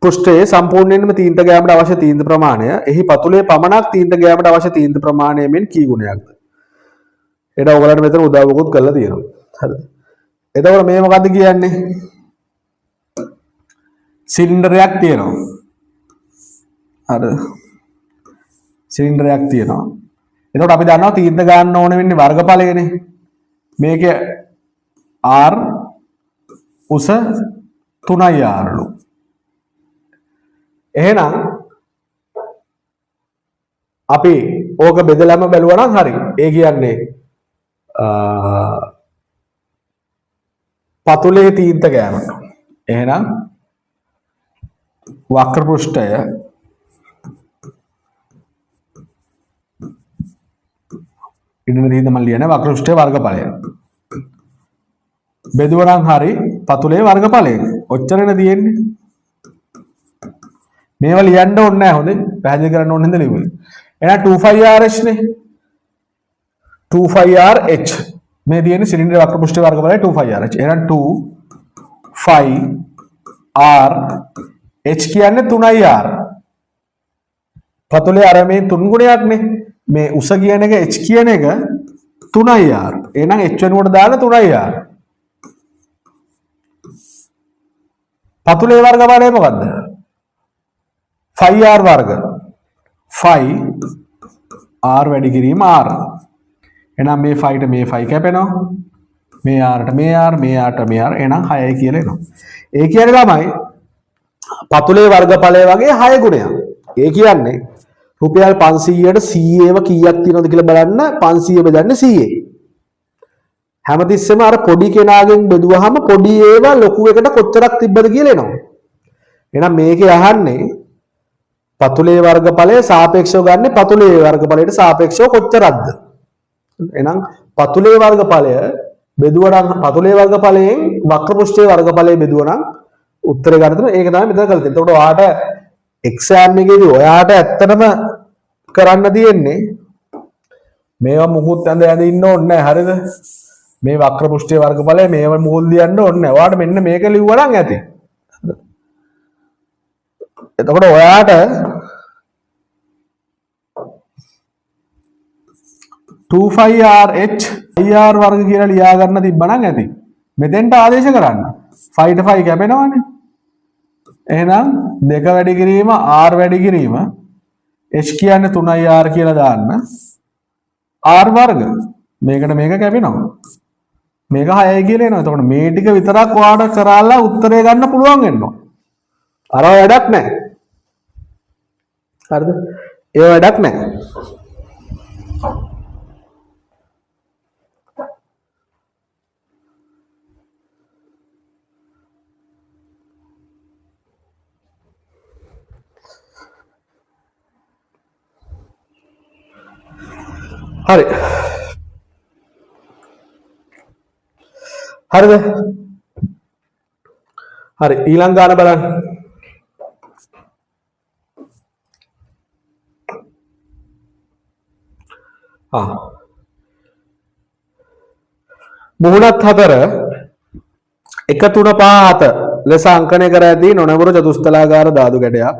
පෘෂ්ඨයේ සම්පූර්ණයෙන්ම තීන්ත ගෑමට අවශ්‍ය තීන්ත ප්‍රමාණය එහි පතුලේ පමණක් තීන්ත ගෑමට අවශ්‍ය තීන්ත ප්‍රමාණයෙන් කී ගුණයක්ද? ඒක ඔයගලන්ට මෙතන උදාවකුත් කරලා තියෙනවා. හරිද? එතකොට මේ මොකද්ද කියන්නේ? සිලින්ඩරයක් තියෙනවා. හරිද? සිලින්ඩරයක් තියෙනවා. එතකොට අපි දන්නවා තීන්ත ගන්න ඕන වෙන්නේ වර්ගඵලයනේ. මේකේ R උස 3යි R ලු. එහෙනම් අපි ඕක බෙදලාම බැලුවා නම් හරි. ඒ කියන්නේ පතුලේ තීන්ත ගෑම. එහෙනම් වක්‍ර පෘෂ්ඨය ඉන්න තීන්ත මම ලියන්නේ වක්‍ර පෘෂ්ඨයේ වර්ගඵලය. බෙදුවා නම් හරි පතුලේ වර්ගඵලය. ඔච්චරනේ තියෙන්නේ. මේවා ලියන්න ඕනේ නැහැ හොඳේ. පැහැදිලි කරන්න ඕනේ හින්දා ලියුවේ. එහෙනම් 25RH නේ. 25RH මේ තියෙන්නේ සිලින්ඩර් වක්‍ර පෘෂ්ඨයේ වර්ගඵලය 25RH. එහෙනම් 25RH කියන්නේ 3R. පතුලේ අර මේ 3 ගුණයක්නේ. මේ උස කියන එක H කියන එක 3R. එහෙනම් H වෙනුවට දාලා 3R. පතුලේ වර්ගඵලය මොකද්ද? 5R වර්ග 5R වැඩි කිරීම R. එහෙනම් මේ 5ට මේ 5 කැපෙනවා. මේ Rට මේ R මේ Rට මේ R. එහෙනම් 6යි කියලා එනවා. ඒ කියන්නේ ළමයි පතුලේ වර්ගඵලය වගේ 6 ගුණයක්. ඒ කියන්නේ රුපියල් 500ට 100ව කීයක් තියෙනවද කියලා බලන්න 500 බෙදන්නේ 100. හැමතිස්සෙම අර පොඩි කෙනාගෙන් බෙදුවාම පොඩි ඒවා ලොකු එකට කොච්චරක් තිබ්බද කියලා එනවා. එහෙනම් මේකේ අහන්නේ පතුලේ වර්ගඵලය සාපේක්ෂව ගන්න පතුලේ වර්ගඵලයට සාපේක්ෂව කොච්චරක්ද? එහෙනම් පතුලේ වර්ගඵලය බෙදුවා නම් පතුලේ වර්ගඵලයෙන් වක්‍ර පෘෂ්ඨයේ වර්ගඵලය බෙදුවා නම් උත්තරේ ගන්න තියෙනවා. ඒක තමයි මෙතන කරලා තියෙන්නේ. එතකොට ඔයාට එක්සෑම් එකේදී ඔයාට ඇත්තටම කරන්න තියෙන්නේ මේවා මුකුත් ඇඳ ඉන්න ඕනේ නැහැ. හරිද? මේ වක්‍ර පෘෂ්ඨයේ වර්ගඵලය මේව මුල් ලියන්න ඕනේ. ඔයාලට මෙන්න මේක ලිව්වා නම් ඇති. එතකොට ඔයාට 25RH ir වර්ග කියලා ලියා ගන්න තිබ්බනම් ඇති. මෙතෙන්ට ආදේශ කරන්න. 5 ට 5 කැපෙනවනේ. එහෙනම් 2 වැඩි කිරීම r වැඩි කිරීම h කියන්නේ 3ir කියලා දාන්න. r වර්ග මේකට මේක කැපෙනවා. මේක 6යි කියලා එනවා. එතකොට මේ ටික විතරක් ඔයාලට කරලා උත්තරය ගන්න පුළුවන් වෙනවා. අර වැඩක් නැහැ. හරිද? ඒ වැඩක් නැහැ. හරි. හරිද? හරි ඊළඟ ගාන බලන්න. මුහුණත් 4 1 3 5 7 ලෙස අංකනය කර ඇති නොනැවුණු චතුස්තලාකාර ධාතු කැටයක්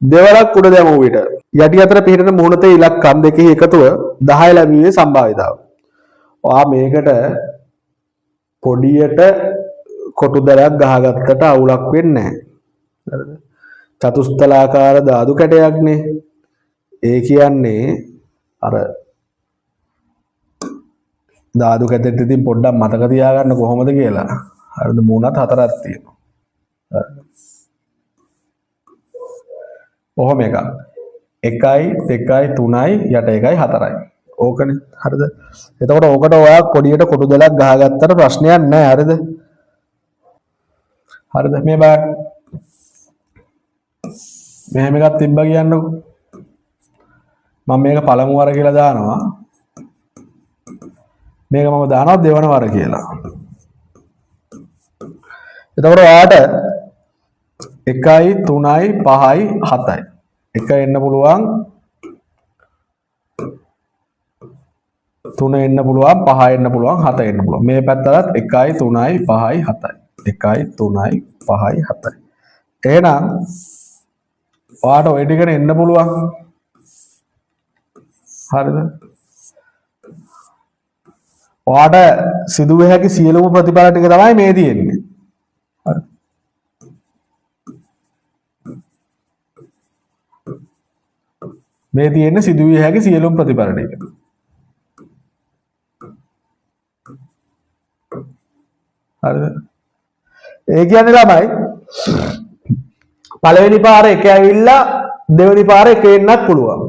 දෙවරක් උඩ දැමූ විට යටි අතර පිහිටන මුහුණතේ ඉලක්කම් දෙකෙහි එකතුව 10 ලැබීමේ සම්භාවිතාව. ඔයා මේකට පොඩියට කොටුදරයක් ගහගත්තට අවුලක් වෙන්නේ නැහැ. හරිද? චතුස්තලාකාර ධාතු කැටයක්නේ. ඒ කියන්නේ අර ධාතු කැටෙත් ඉතින් පොඩ්ඩක් මතක තියාගන්න කොහොමද කියලා. හරිද? මුහුණත් 4ක් තියෙනවා. ඔහොම එකක්. 1යි 2යි 3යි යට 1යි 4යි. ඕකනේ. හරිද? එතකොට ඕකට ඔයා පොඩියට කොටු දෙලක් ගහගත්තට ප්‍රශ්නයක් නැහැ. හරිද? හරිද? මේ බලන්න. මෙහෙම එකක් තිබ්බා කියන්නකො. මම මේක පළමු වර කියලා දානවා. මේක මම දානවා දෙවන වර කියලා. එතකොට ඔයාට 1යි 3යි 5යි 7යි. 1 එන්න පුළුවන් 3 එන්න පුළුවන් 5 එන්න පුළුවන් 7 එන්න පුළුවන්. මේ පැත්තටත් 1යි 3යි 5යි 7යි. 1යි 3යි 5යි 7යි. එහෙනම් ඔයාට ওই ටිකනේ එන්න පුළුවන්. හරිද? ඔයාට සිදුවේ හැකි සියලුම ප්‍රතිඵල ටික තමයි මේ තියෙන්නේ. හරි. මේ තියෙන්නේ සිදුවේ හැකි සියලුම ප්‍රතිඵල ටික. හරිද? ඒ කියන්නේ ළමයි පළවෙනි පාර එක ඇවිල්ලා දෙවෙනි පාර එක එන්නත් පුළුවන්.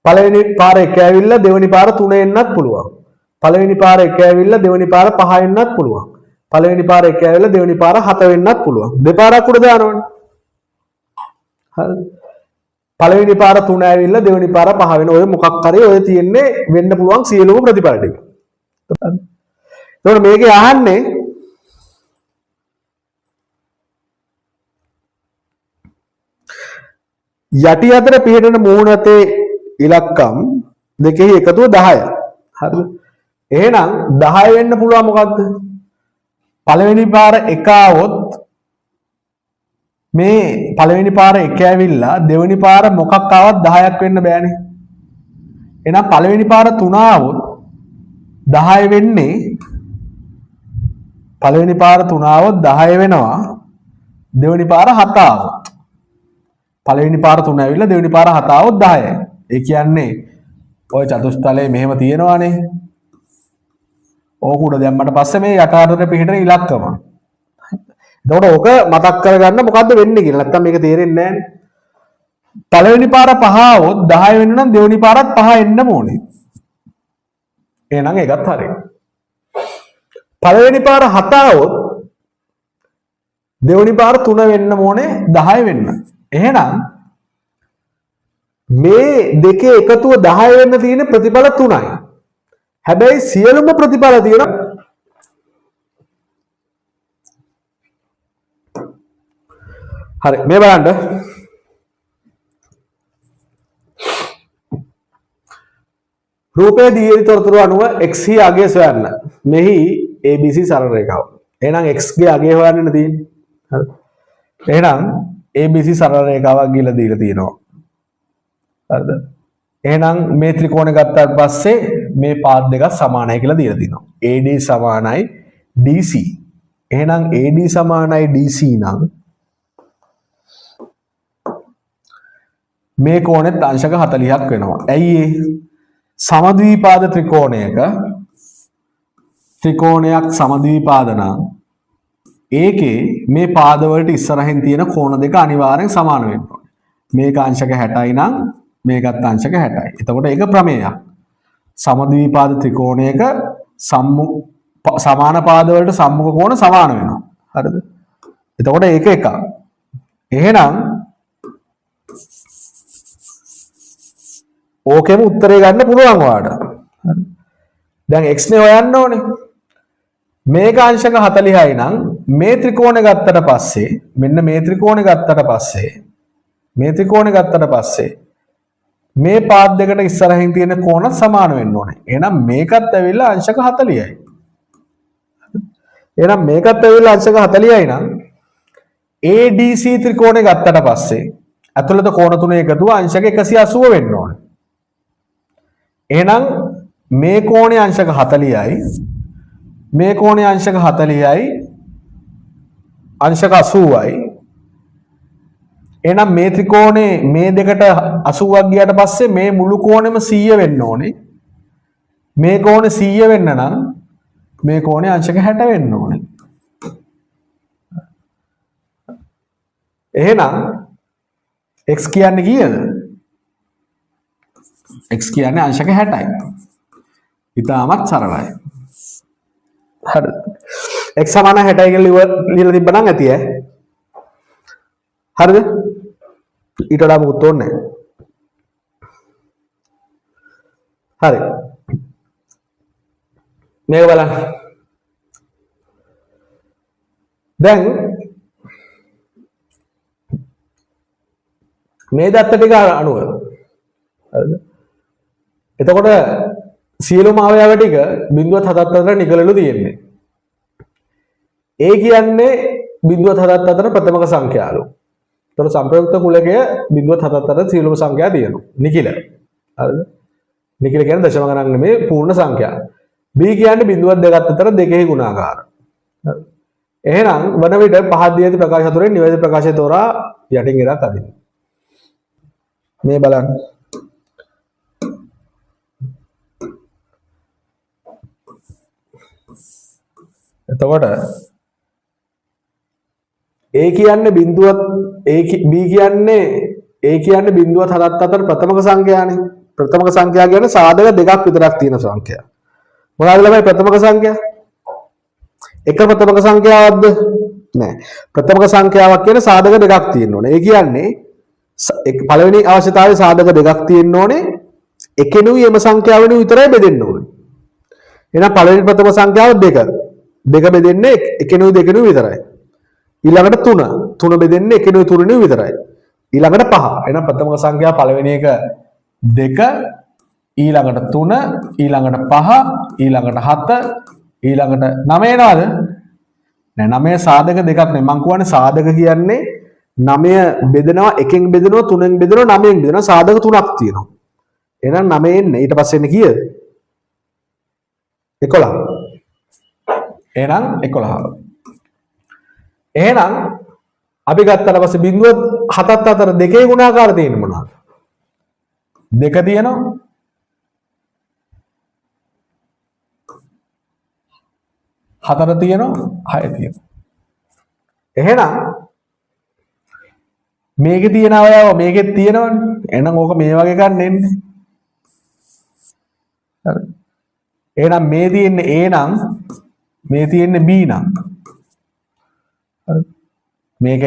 පළවෙනි පාර එක ඇවිල්ලා දෙවෙනි පාර 3 එන්නත් පුළුවන්. පළවෙනි පාර එක ඇවිල්ලා දෙවෙනි පාර 5 එන්නත් පුළුවන්. පළවෙනි පාර එක ඇවිල්ලා දෙවෙනි පාර 7 වෙන්නත් පුළුවන්. දෙපාරක් උඩ දානවනේ. හරිද? පළවෙනි පාර 3 ඇවිල්ලා දෙවෙනි පාර 5 වෙන ඔය මොකක් හරි ඔය තියෙන්නේ වෙන්න පුළුවන් සියලුම ප්‍රතිඵල ටික. එතකොට මේකේ අහන්නේ යටි අතර පිහිටන මුහුණතේ ඉලක්කම් දෙකෙහි එකතුව 10යි. හරිද? එහෙනම් 10 වෙන්න පුළුවන් මොකද්ද? පළවෙනි පාර එක આવොත් මේ පළවෙනි පාර එක ඇවිල්ලා දෙවෙනි පාර මොකක් ආවත් 10ක් වෙන්න බෑනේ. එහෙනම් පළවෙනි පාර 3 આવොත් 10 වෙන්නේ පළවෙනි පාර 3 આવොත් 10 වෙනවා. දෙවෙනි පාර 7 આવොත් පළවෙනි පාර 3 ඇවිල්ලා දෙවෙනි පාර 7 આવොත් 10යි. ඒ කියන්නේ ඔය චතුස්තලයේ මෙහෙම තියෙනවානේ. ඕක උඩ දැම්මට පස්සේ මේ යට අතට පිහිටන ඉලක්කම. එතකොට ඕක මතක් කරගන්න මොකද්ද වෙන්නේ කියලා. නැත්තම් මේක තේරෙන්නේ නැහැ. පළවෙනි පාර 5 આવොත් 10 වෙන්න නම් දෙවෙනි පාරත් 5 එන්න ඕනේ. එහෙනම් ඒකත් හරියි. පළවෙනි පාර 7 આવොත් දෙවෙනි පාර 3 වෙන්න ඕනේ 10 වෙන්න. එහෙනම් මේ දෙකේ එකතුව 10 වෙන්න තියෙන ප්‍රතිඵල 3යි. හැබැයි සියලුම ප්‍රතිඵල තියෙන හරි මේ බලන්න රූපයේ දියරි තොරතුරු අනුව x හි අගය සොයන්න. මෙහි ABC සරල රේඛාව. එහෙනම් x ගේ අගය හොයන්න තියෙන්නේ. හරි. එහෙනම් ABC සරල රේඛාවක් ගිහලා දීලා තියෙනවා. හරිද? එහෙනම් මේ ත්‍රිකෝණය ගත්තාට පස්සේ මේ පාත් දෙකක් සමානයි කියලා දීලා තියෙනවා. AD සමානයි DC. එහෙනම් AD සමානයි DC නම් මේ කෝණෙත් අංශක 40ක් වෙනවා. ඇයි ඒ? සමද්විපාද ත්‍රිකෝණයක් සමද්විපාද නම් ඒකේ මේ පාද වලට ඉස්සරහින් තියෙන කෝණ දෙක අනිවාර්යෙන් සමාන වෙන්න ඕනේ. මේක අංශක 60යි නම් මේකත් අංශක 60යි. එතකොට ඒක ප්‍රමේයයක්. සමද්විපාද ත්‍රිකෝණයක සමාන පාද වලට සම්මුඛ කෝණ සමාන වෙනවා. හරිද? එතකොට ඒක එකක්. එහෙනම් ඕකෙම උත්තරේ ගන්න පුළුවන් ඔයාලට. හරි. දැන් x නේ හොයන්න ඕනේ. මේක අංශක 40යි නම් මේ ත්‍රිකෝණය ගත්තට පස්සේ මෙන්න මේ ත්‍රිකෝණය ගත්තට පස්සේ මේ පාත් දෙකට ඉස්සරහින් තියෙන කෝණ සමාන වෙන්න ඕනේ. එහෙනම් මේකත් ඇවිල්ලා අංශක 40යි. එහෙනම් මේකත් ඇවිල්ලා අංශක 40යි නම් ADC ත්‍රිකෝණය ගත්තට පස්සේ ඇතුළත කෝණ තුනේ එකතුව අංශක 180 වෙන්න ඕනේ. එහෙනම් මේ කෝණේ අංශක 40යි මේ කෝණේ අංශක 40යි අංශක 80යි. එහෙනම් මේ ත්‍රිකෝණේ මේ දෙකට 80ක් ගියාට පස්සේ මේ මුළු කෝණෙම 100 වෙන්න ඕනේ. මේ කෝණේ 100 වෙන්න නම් මේ කෝණේ අංශක 60 වෙන්න ඕනේ. එහෙනම් x කියන්නේ කීයද? x කියන්නේ අංශක 60යි. ඉතාමත් සරලයි. හරිද? x සමාන 60යි කියලා ලියලා තිබ්බනම් ඇති ඈ. හරිද? ඊට වඩා මොකුත් ඕනේ නැහැ. හරි. මේක බලන්න. දැන් මේ දත්ත ටික අනුව හරිද? එතකොට සියලුම අවයව ටික 0.7 අතර නිකලලු තියෙන්නේ. ඒ කියන්නේ 0.7 අතර ප්‍රථමක සංඛ්‍යාලු. එතකොට සංප්‍රයුක්ත කුලකය 0.7 අතර සියලුම සංඛ්‍යා තියෙනවා. නිකිල. හරිද? නිකිල කියන්නේ දශම ගණන් නෙමෙයි පූර්ණ සංඛ්‍යා. b කියන්නේ 0.2 අතර දෙකෙහි ගුණාකාර. හරි. එහෙනම් වන විට පහත් දී ඇති ප්‍රකාශ අතරින් නිවැරදි ප්‍රකාශය තෝරා යටින් ඉරක් අදින්න. මේ බලන්න. එතකොට a කියන්නේ බිඳුවත් b කියන්නේ බිඳුව 7ත් අතර ප්‍රථමක සංඛ්‍යානේ. ප්‍රථමක සංඛ්‍යා කියන්නේ සාධක දෙකක් විතරක් තියෙන සංඛ්‍යා. මොනවාද ළමයි ප්‍රථමක සංඛ්‍යා? එක ප්‍රථමක සංඛ්‍යාවක්ද? නෑ. ප්‍රථමක සංඛ්‍යාවක් කියන්නේ සාධක දෙකක් තියෙන්න ඕනේ. ඒ කියන්නේ පළවෙනි අවශ්‍යතාවයේ සාධක දෙකක් තියෙන්න ඕනේ. එකෙනුයි එම සංඛ්‍යාවෙනුයි විතරයි බෙදෙන්න ඕනේ. එහෙනම් පළවෙනි ප්‍රථම සංඛ්‍යාව 2. දෙක බෙදෙන්නේ එකෙනුයි දෙකෙනුයි විතරයි. ඊළඟට 3 බෙදෙන්නේ එකෙනුයි තුනෙනුයි විතරයි. ඊළඟට 5. එහෙනම් ප්‍රථම සංඛ්‍යාව පළවෙනි එක 2, ඊළඟට 3, ඊළඟට 5, ඊළඟට 7, ඊළඟට 9 එනවද? නෑ 9 සාධක දෙකක් නේ. මං කියවනේ සාධක කියන්නේ 9 බෙදෙනවා, එකෙන් බෙදෙනවා, තුනෙන් බෙදෙනවා, 9න් බෙදෙනවා. සාධක 3ක් තියෙනවා. එහෙනම් 9 එන්නේ ඊට පස්සේ එන්නේ කීයද? 11. එහෙනම් 11. එහෙනම් අපි ගත්තට පස්සේ බිඳුව 7ත් අතර දෙකේ ගුණාකාර තියෙන්නේ මොනවද? 2 තියෙනවා. 4 තියෙනවා, 6 තියෙනවා. එහෙනම් මේකේ තියෙන අවයව මේකෙත් තියෙනවනේ. එහෙනම් ඕක මේ වගේ ගන්න එන්නේ. හරි. එහෙනම් මේ තියෙන්නේ A නම් මේ තියෙන්නේ B නම්. හරි. මේක A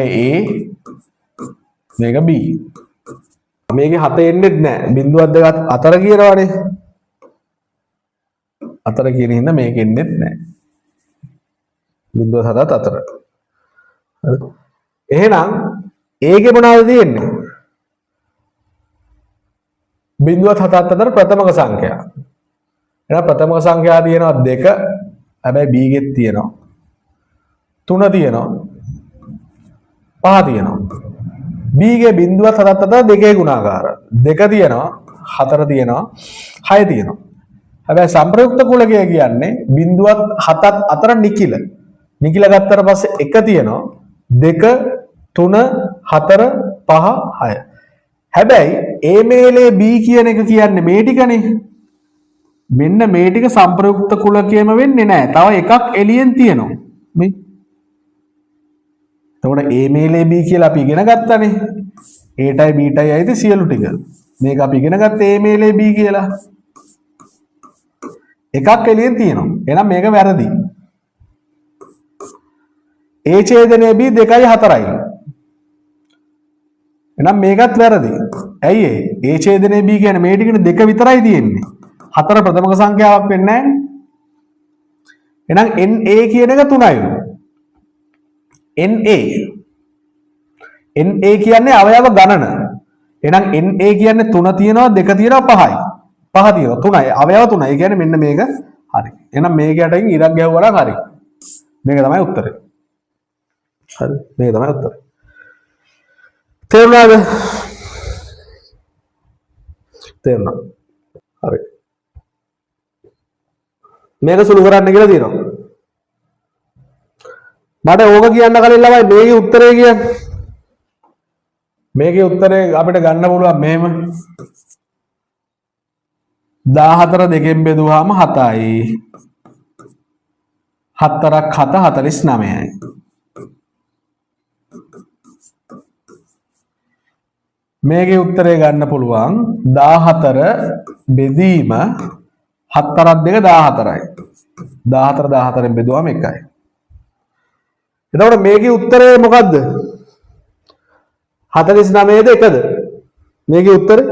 මේක B. මේකේ 7 එන්නේත් නැහැ. බිඳුවක් දෙකක් අතර කියනවනේ. අතර කියන හින්දා මේක එන්නේත් නැහැ. බිඳුව 7ත් අතර. හරි. එහෙනම් ඒකේ මොනවද තියෙන්නේ? බිඳුව 7ත් අතර ප්‍රථමක සංඛ්‍යා. එහෙනම් ප්‍රථමක සංඛ්‍යා තියෙනවා 2, හැබැයි B ගෙත් තියෙනවා 3 තියෙනවා 5 තියෙනවා. B ගේ බිඳුවත් 7ත් අතර දෙකේ ගුණාකාර. 2 තියෙනවා 4 තියෙනවා 6 තියෙනවා. හැබැයි සංප්‍රයුක්ත කුලකය කියන්නේ බිඳුවත් 7ත් අතර නිකිල. නිකිල ගත්තට පස්සේ 1 තියෙනවා 2 3 4 5 6. හැබැයි A මේලේ B කියන එක කියන්නේ මේ ටිකනේ. මෙන්න මේ ටික සංප්‍රයුක්ත කුලකයම වෙන්නේ නැහැ. තව එකක් එළියෙන් තියෙනවා. මේ එතකොට A මේලේ B කියලා අපි ඉගෙන ගත්තානේ. Aටයි Bටයි ඇයිද සියලු ටික. මේක අපි ඉගෙන ගත්තේ A මේලේ B කියලා. එකක් එළියෙන් තියෙනවා. එහෙනම් මේක වැරදි. A ඡේදනයේ B 2යි 4යි. එහෙනම් මේකත් වැරදි. ඇයි ඒ? A ඡේදනයේ B කියන්නේ මේ ටිකනේ 2 විතරයි තියෙන්නේ. 4 ප්‍රථමක සංඛ්‍යාවක් වෙන්නේ නැහැ. එහෙනම් NA කියන එක 3යි. NA කියන්නේ අවයව ගණන. එහෙනම් NA කියන්නේ 3 තියෙනවා 2 තියෙනවා 5යි. 5 තියෙනවා 3යි. අවයව 3යි. ඒ කියන්නේ මෙන්න මේක හරි. එහෙනම් මේක යටින් ඉරක් ගැහුවා නම් හරි. මේක තමයි උත්තරේ. හරි. මේක තමයි උත්තරේ. තේරුණාද? තේරුණා. හරි. මේක සුළු කරන්න කියලා තියෙනවා. මට ඕක කියන්න කලින් ළමයි මේකේ උත්තරේ කියන්නේ. මේකේ උත්තරේ අපිට ගන්න පුළුවන් මෙහෙම 14 දෙකෙන් බෙදුවාම 7යි 4ක් 7 49යි. මේකේ උත්තරේ ගන්න පුළුවන් 14 බෙදීම 4ක් 2 14යි. 14 14න් බෙදුවාම 1යි. එතකොට මේකේ උත්තරේ මොකද්ද? 49ද 1ද? මේකේ උත්තරේ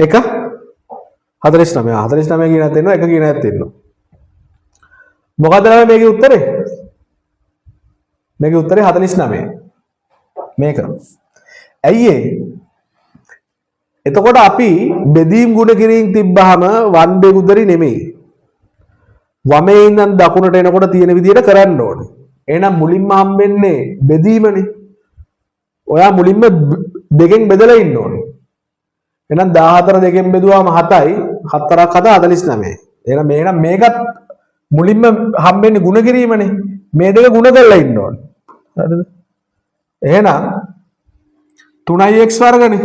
එක 49 49 කියන එකත් එනවා 1 කියන එකත් එනවා. මොකද්ද ළමයි මේකේ උත්තරේ? මේකේ උත්තරේ 49. මේක. ඇයි ඒ? එතකොට අපි බෙදීම් ගුණ කිරීම තිබ්බහම වන් බෙගුදරි නෙමෙයි. වමේ ඉඳන් දකුණට එනකොට තියෙන විදිහට කරන්න ඕනේ. එහෙනම් මුලින්ම හම්බෙන්නේ බෙදීමනේ. ඔයා මුලින්ම දෙකෙන් බෙදලා ඉන්න ඕනේ. එහෙනම් 14 දෙකෙන් බෙදුවාම 7යි 4ක් 7 49යි. එහෙනම් මේකත් මුලින්ම හම්බෙන්නේ ගුණ කිරීමනේ. මේ දෙක ගුණ කරලා ඉන්න ඕනේ. හරිද? එහෙනම් 3x වර්ගනේ.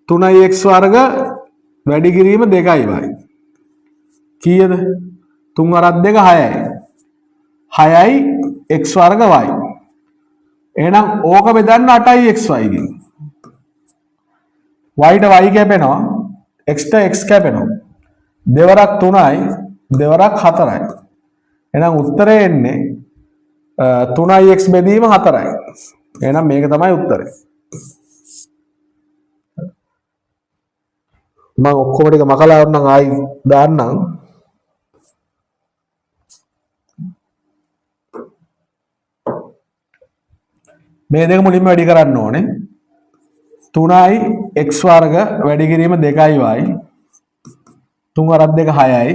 3x වර්ග වැඩි කිරීම 2y. කීයද? 3 වරක් 2 6යි. 6යි x වර්ග y. එහෙනම් ඕක බෙදන්න 8යි xy ගෙන්. y ට y කැපෙනවා. x ට x කැපෙනවා. දෙවරක් 3යි, දෙවරක් 4යි. එහෙනම් උත්තරේ එන්නේ 3x බෙදීම 4යි. එහෙනම් මේක තමයි උත්තරේ. මම ඔක්කොම ටික මකලා වුණනම් ආයි දාන්නම්. මේ දෙක මුලින්ම වැඩි කරන්න ඕනේ. 3යි x වර්ග වැඩි කිරීම 2යි y. 3 වරක් 2 6යි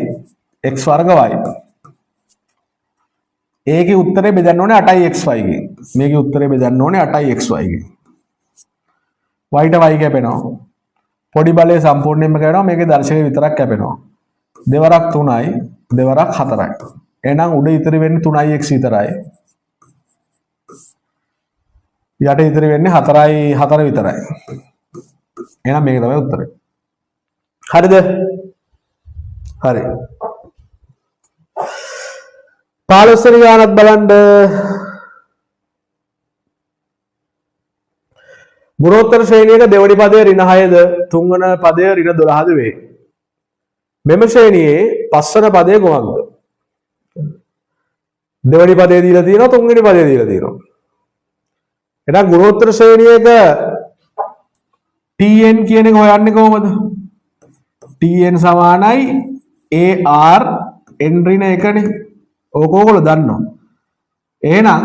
x වර්ග y. ඒකේ උත්තරේ බෙදන්න ඕනේ 8යි xy ගෙන්. මේකේ උත්තරේ බෙදන්න ඕනේ 8යි xy ගෙන්. y ට y කැපෙනවා. පොඩි බලය සම්පූර්ණයෙන්ම කැපෙනවා. මේකේ දර්ශකය විතරක් කැපෙනවා. දෙවරක් 3යි, දෙවරක් 4යි. එහෙනම් උඩ ඉතිරි වෙන්නේ 3යි x විතරයි. යට ඉතිරි වෙන්නේ 4යි 4 විතරයි. එහෙනම් මේක තමයි උත්තරේ. හරිද? හරි. 15 වෙනි ගානත් බලන්න. ගුණෝත්තර ශ්‍රේණියක දෙවැනි පදය ඍණ 6ද තුන්වන පදය ඍණ 12ද වේ. මෙම ශ්‍රේණියේ පස්වන පදය කොහොමද? දෙවැනි පදය දීලා තියෙනවා තුන්වෙනි පදය දීලා තියෙනවා. එහෙනම් ගුණෝත්තර ශ්‍රේණියක Tn කියන එක හොයන්නේ කොහොමද? Tn සමානයි AR n ඍණ 1නේ. ඕක ඕගොල්ලෝ දන්නවා. එහෙනම්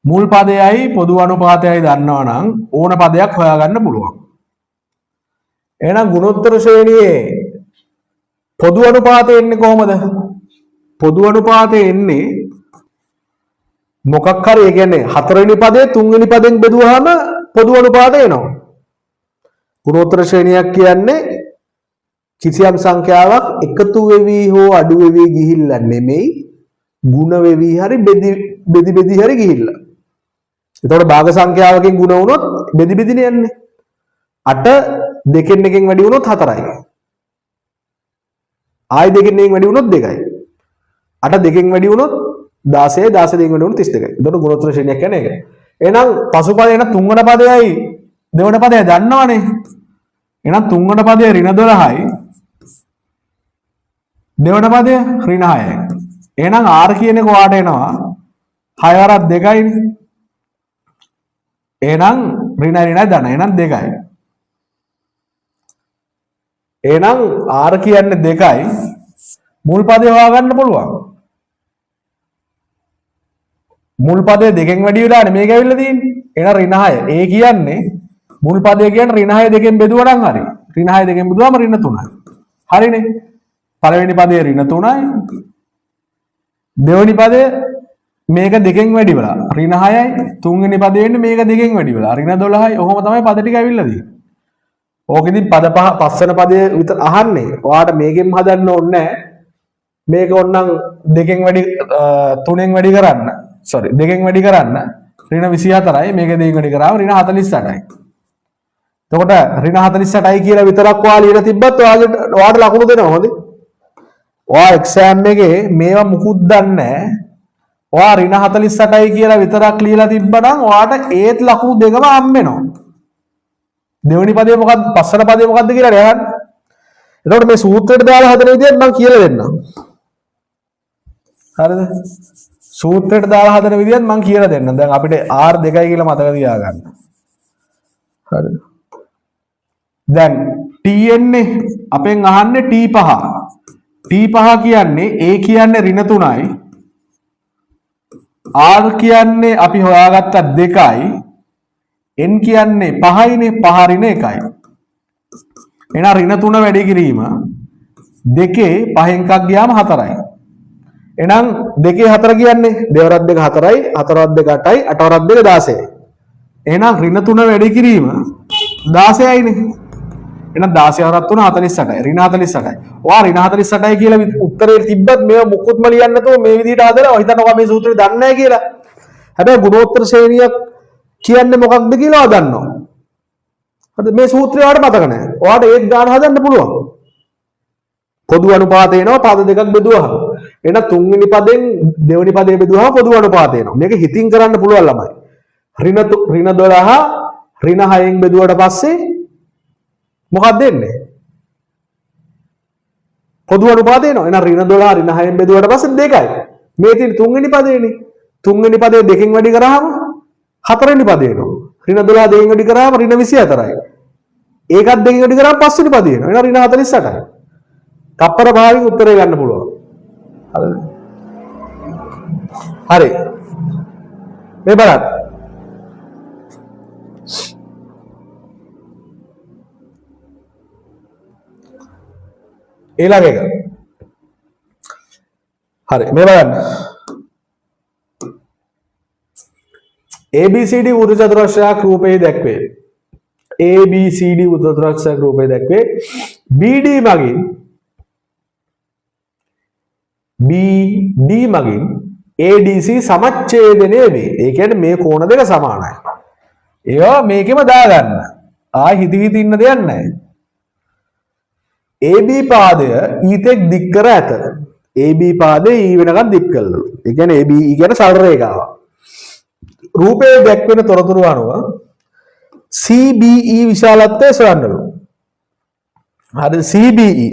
මුල් පදයයි පොදු අනුපාතයයි දන්නවා නම් ඕන පදයක් හොයාගන්න පුළුවන්. එහෙනම් ගුණෝත්තර ශ්‍රේණියේ පොදු අනුපාතය එන්නේ කොහමද? පොදු අනුපාතය එන්නේ මොකක් හරි ඒ කියන්නේ හතරවෙනි පදේ තුන්වෙනි පදෙන් බෙදුවාම පොදු අනුපාතය එනවා. ගුණෝත්තර ශ්‍රේණියක් කියන්නේ කිසියම් සංඛ්‍යාවක් එකතු වෙවි හෝ අඩු වෙවි ගිහිල්ලා නෙමෙයි ಗುಣ වෙවි හරි බෙදි හරි ගිහිල්ලා. එතකොට භාග සංඛ්‍යාවකින් ಗುಣ වුණොත් බෙදි බෙදිනේ යන්නේ. 8 දෙකෙන් එකෙන් වැඩි වුණොත් 4යි. ආයි දෙකෙන් එකෙන් වැඩි වුණොත් 2යි. 8 දෙකෙන් වැඩි වුණොත් 16 16 දෙකෙන් වැඩි වුණොත් 32යි. එතකොට ගුණෝත්තර ශ්‍රේණියක් කියන්නේ ඒක. එහෙනම් පසුපදේ එන තුන්වන පදයයි දෙවන පදයයි දන්නවනේ. එහෙනම් තුන්වන පදයේ ඍණ 12යි දෙවන පදය ඍණ 6යි. එහෙනම් r කියන එක ඔයාට එනවා 6 වරක් 2යිනේ. එහෙනම් ඍණ ධන. එහෙනම් 2යි. එහෙනම් r කියන්නේ 2යි. මුල් පදේ හොයාගන්න පුළුවන්. මුල් පදේ දෙකෙන් වැඩි වෙලානේ මේක ඇවිල්ලා තියෙන්නේ. එහෙනම් ඍණ 6. ඒ කියන්නේ මුල් පදේ කියන්නේ ඍණ 6 දෙකෙන් බෙදුවා නම් හරි. ඍණ 6 දෙකෙන් බෙදුවාම ඍණ 3යි. හරිනේ. පළවෙනි පදේ ඍණ 3යි. දෙවෙනි පදේ මේක දෙකෙන් වැඩි වෙලා ඍණ 6යි. තුන්වෙනි පදේ වෙන්නේ මේක දෙකෙන් වැඩි වෙලා ඍණ 12යි. ඔහොම තමයි පද ටික ඇවිල්ලා තියෙන්නේ. ඕකෙදි පද පහ පස්වන පදේ විතර අහන්නේ. ඔයාට මේකෙන් හදන්න ඕනේ නැහැ. මේක ඕනනම් දෙකෙන් වැඩි තුනෙන් වැඩි කරන්න. sorry දෙකෙන් වැඩි කරන්න. ඍණ 24යි. මේක දෙකෙන් වැඩි කරාම ඍණ 48යි. එතකොට ඍණ 48යි කියලා විතරක් ඔයා ලියලා තිබ්බත් ඔයාට ලකුණු දෙනවා හොඳේ. ඔයා එක්සෑම් එකේ මේවා මුකුත් දන්නේ නැහැ. ඔයා ඍණ 48යි කියලා විතරක් ලියලා තිබ්බනම් ඔයාට ඒත් ලකුණු දෙකම හම්බ වෙනවා. දෙවෙනි පදේ මොකක්ද පස්වන පදේ මොකක්ද කියලා නේද? එතකොට මේ සූත්‍රයට දාලා හදන විදිහට මම කියලා දෙන්නම්. හරිද? සූත්‍රයට දාලා හදන විදිහත් මම කියලා දෙන්නම්. දැන් අපිට r 2යි කියලා මතක තියාගන්න. හරිද? දැන් t එන්නේ අපෙන් අහන්නේ t5. t5 කියන්නේ a කියන්නේ ඍණ 3යි. r කියන්නේ අපි හොයාගත්ත 2යි. n කියන්නේ 5යිනේ 5 ඍණ 1යි. එහෙනම් ඍණ 3 වැඩි කිරීම 2 5න් එකක් ගියාම 4යි. එහෙනම් 2 4 කියන්නේ 2 වරක් 2 4යි 4 වරක් 2 8යි 8 වරක් 2 16යි. එහෙනම් ඍණ 3 වැඩි කිරීම 16යිනේ. එහෙනම් 16 වරක් 3 48යි. ඍණ 48යි. ඔයා ඍණ 48යි කියලා උත්තරේ තිබ්බත් මේව මුකුත්ම ලියන්න නැතුව මේ විදිහට හදලා හිතනවා මේ සූත්‍රය දන්නේ නැහැ කියලා. හැබැයි ගුණෝත්තර ශ්‍රේණියක් කියන්නේ මොකක්ද කියලා දන්නවා. හරිද? මේ සූත්‍රය ඔයාලට මතක නැහැ. ඔයාලට ඒත් ගාන හදන්න පුළුවන්. පොදු අනුපාතය එනවා පද දෙකක් බෙදුවහම. එහෙනම් තුන්වෙනි පදෙන් දෙවෙනි පදේ බෙදුවහම පොදු අනුපාතය එනවා. මේක හිතින් කරන්න පුළුවන් ළමයි. ඍණ 12 ඍණ 6න් බෙදුවට පස්සේ මොකක්ද එන්නේ? පොදු අනුපාතය එනවා. එහෙනම් ඍණ 12 ඍණ 6න් බෙදුවට පස්සේ 2යි. මේ තියෙන තුන්වෙනි පදේනේ. තුන්වෙනි පදේ දෙකෙන් වැඩි කරාම හතරවෙනි පදේ එනවා. ඍණ 12 දෙකෙන් වැඩි කරාම ඍණ 24යි. ඒකත් දෙකෙන් වැඩි කරාම පස්වෙනි පදේ එනවා. එහෙනම් ඍණ 48යි. තප්පර භාගයෙන් උත්තරේ ගන්න පුළුවන්. හරිද? හරි. මේ බලන්න. ඊළඟ එක. හරි මේ බලන්න. ABCD වෘත්ත චතුරස්‍රයක් රූපයේ දැක්වේ. ABCD වෘත්ත චතුරස්‍රයක් රූපයේ දැක්වේ. BD මගින් ADC සමච්ඡේදනය වේ. ඒ කියන්නේ මේ කෝණ දෙක සමානයි. ඒවා මේකෙම දාගන්න. ආයි හිත ඉන්න දෙයක් නැහැ. AB පාදය ඊතෙක් දික් කර ඇත. AB පාදය E වෙනකන් දික් කළලු. ඒ කියන්නේ AB කියන්නේ සරල රේඛාවක්. රූපයේ දැක්වෙන තොරතුරු අනුව CBE විශාලත්වය සොයන්නලු. හරි CBE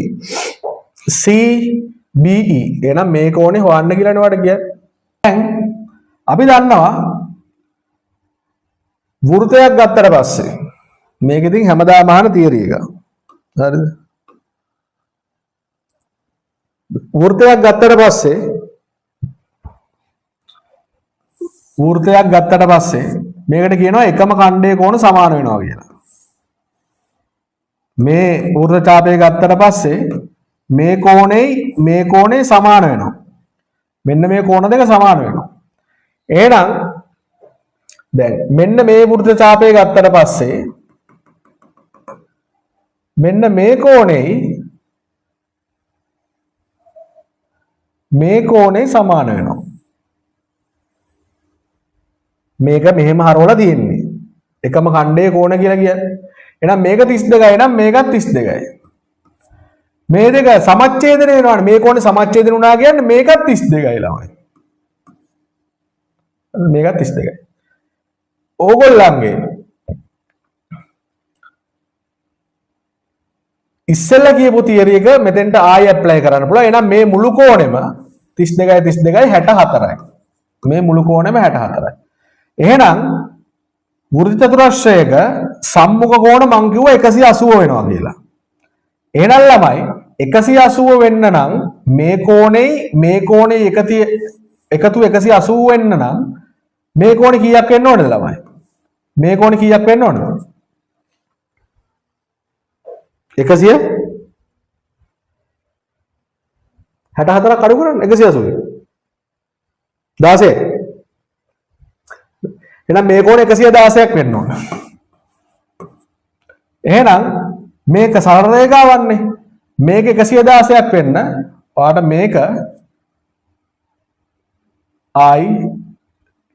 එහෙනම් මේ කෝණේ හොයන්න කියලානේ වට කියන්නේ. දැන් අපි දන්නවා වෘතයක් ගත්තට පස්සේ මේක ඉතින් හැමදාම අහන තියරි එක. හරිද? වෘතයක් ගත්තට පස්සේ වෘත්තයක් ගත්තට පස්සේ මේකට කියනවා එකම ඛණ්ඩයේ කෝණ සමාන වෙනවා කියලා. මේ වෘත්ත ඡාපය ගත්තට පස්සේ මේ කෝණේ සමාන වෙනවා. මෙන්න මේ කෝණ දෙක සමාන වෙනවා. එහෙනම් දැන් මෙන්න මේ වෘත්ත ඡාපය ගත්තට පස්සේ මෙන්න මේ කෝණේ සමාන වෙනවා. මේක මෙහෙම හරවලා තියෙන්නේ. එකම ඛණ්ඩයේ කෝණ කියලා කියන්නේ. එහෙනම් මේක 32යි නම් මේකත් 32යි. මේ දෙක සමච්ඡේදනය වෙනවානේ. මේ කෝණේ සමච්ඡේදන වුණා කියන්නේ මේකත් 32යි ළමයි. මේකත් 32යි. ඕගොල්ලන්ගේ ඉස්සෙල්ලා කියපු තියරි එක මෙතෙන්ට ආයෙ ඇප්ලයි කරන්න පුළුවන්. එහෙනම් මේ මුළු කෝණෙම 32යි 64යි. මේ මුළු කෝණෙම 64යි. එහෙනම් වෘත්ත චතුරස්‍රයක සම්මුඛ කෝණ මං කිව්වා 180 වෙනවා කියලා. එහෙනම් ළමයි 180 වෙන්න නම් මේ කෝණේ එකතු 180 වෙන්න නම් මේ කෝණේ කීයක් වෙන්න ඕනද ළමයි? මේ කෝණේ කීයක් වෙන්න ඕනද? 164ක් අඩු කරන්න 180. 16. එහෙනම් මේ කෝණ 116ක් වෙන්න ඕන. එහෙනම් මේක සරල රේඛාවන්නේ. මේක 116ක් වෙන්න ඔයාලට මේක i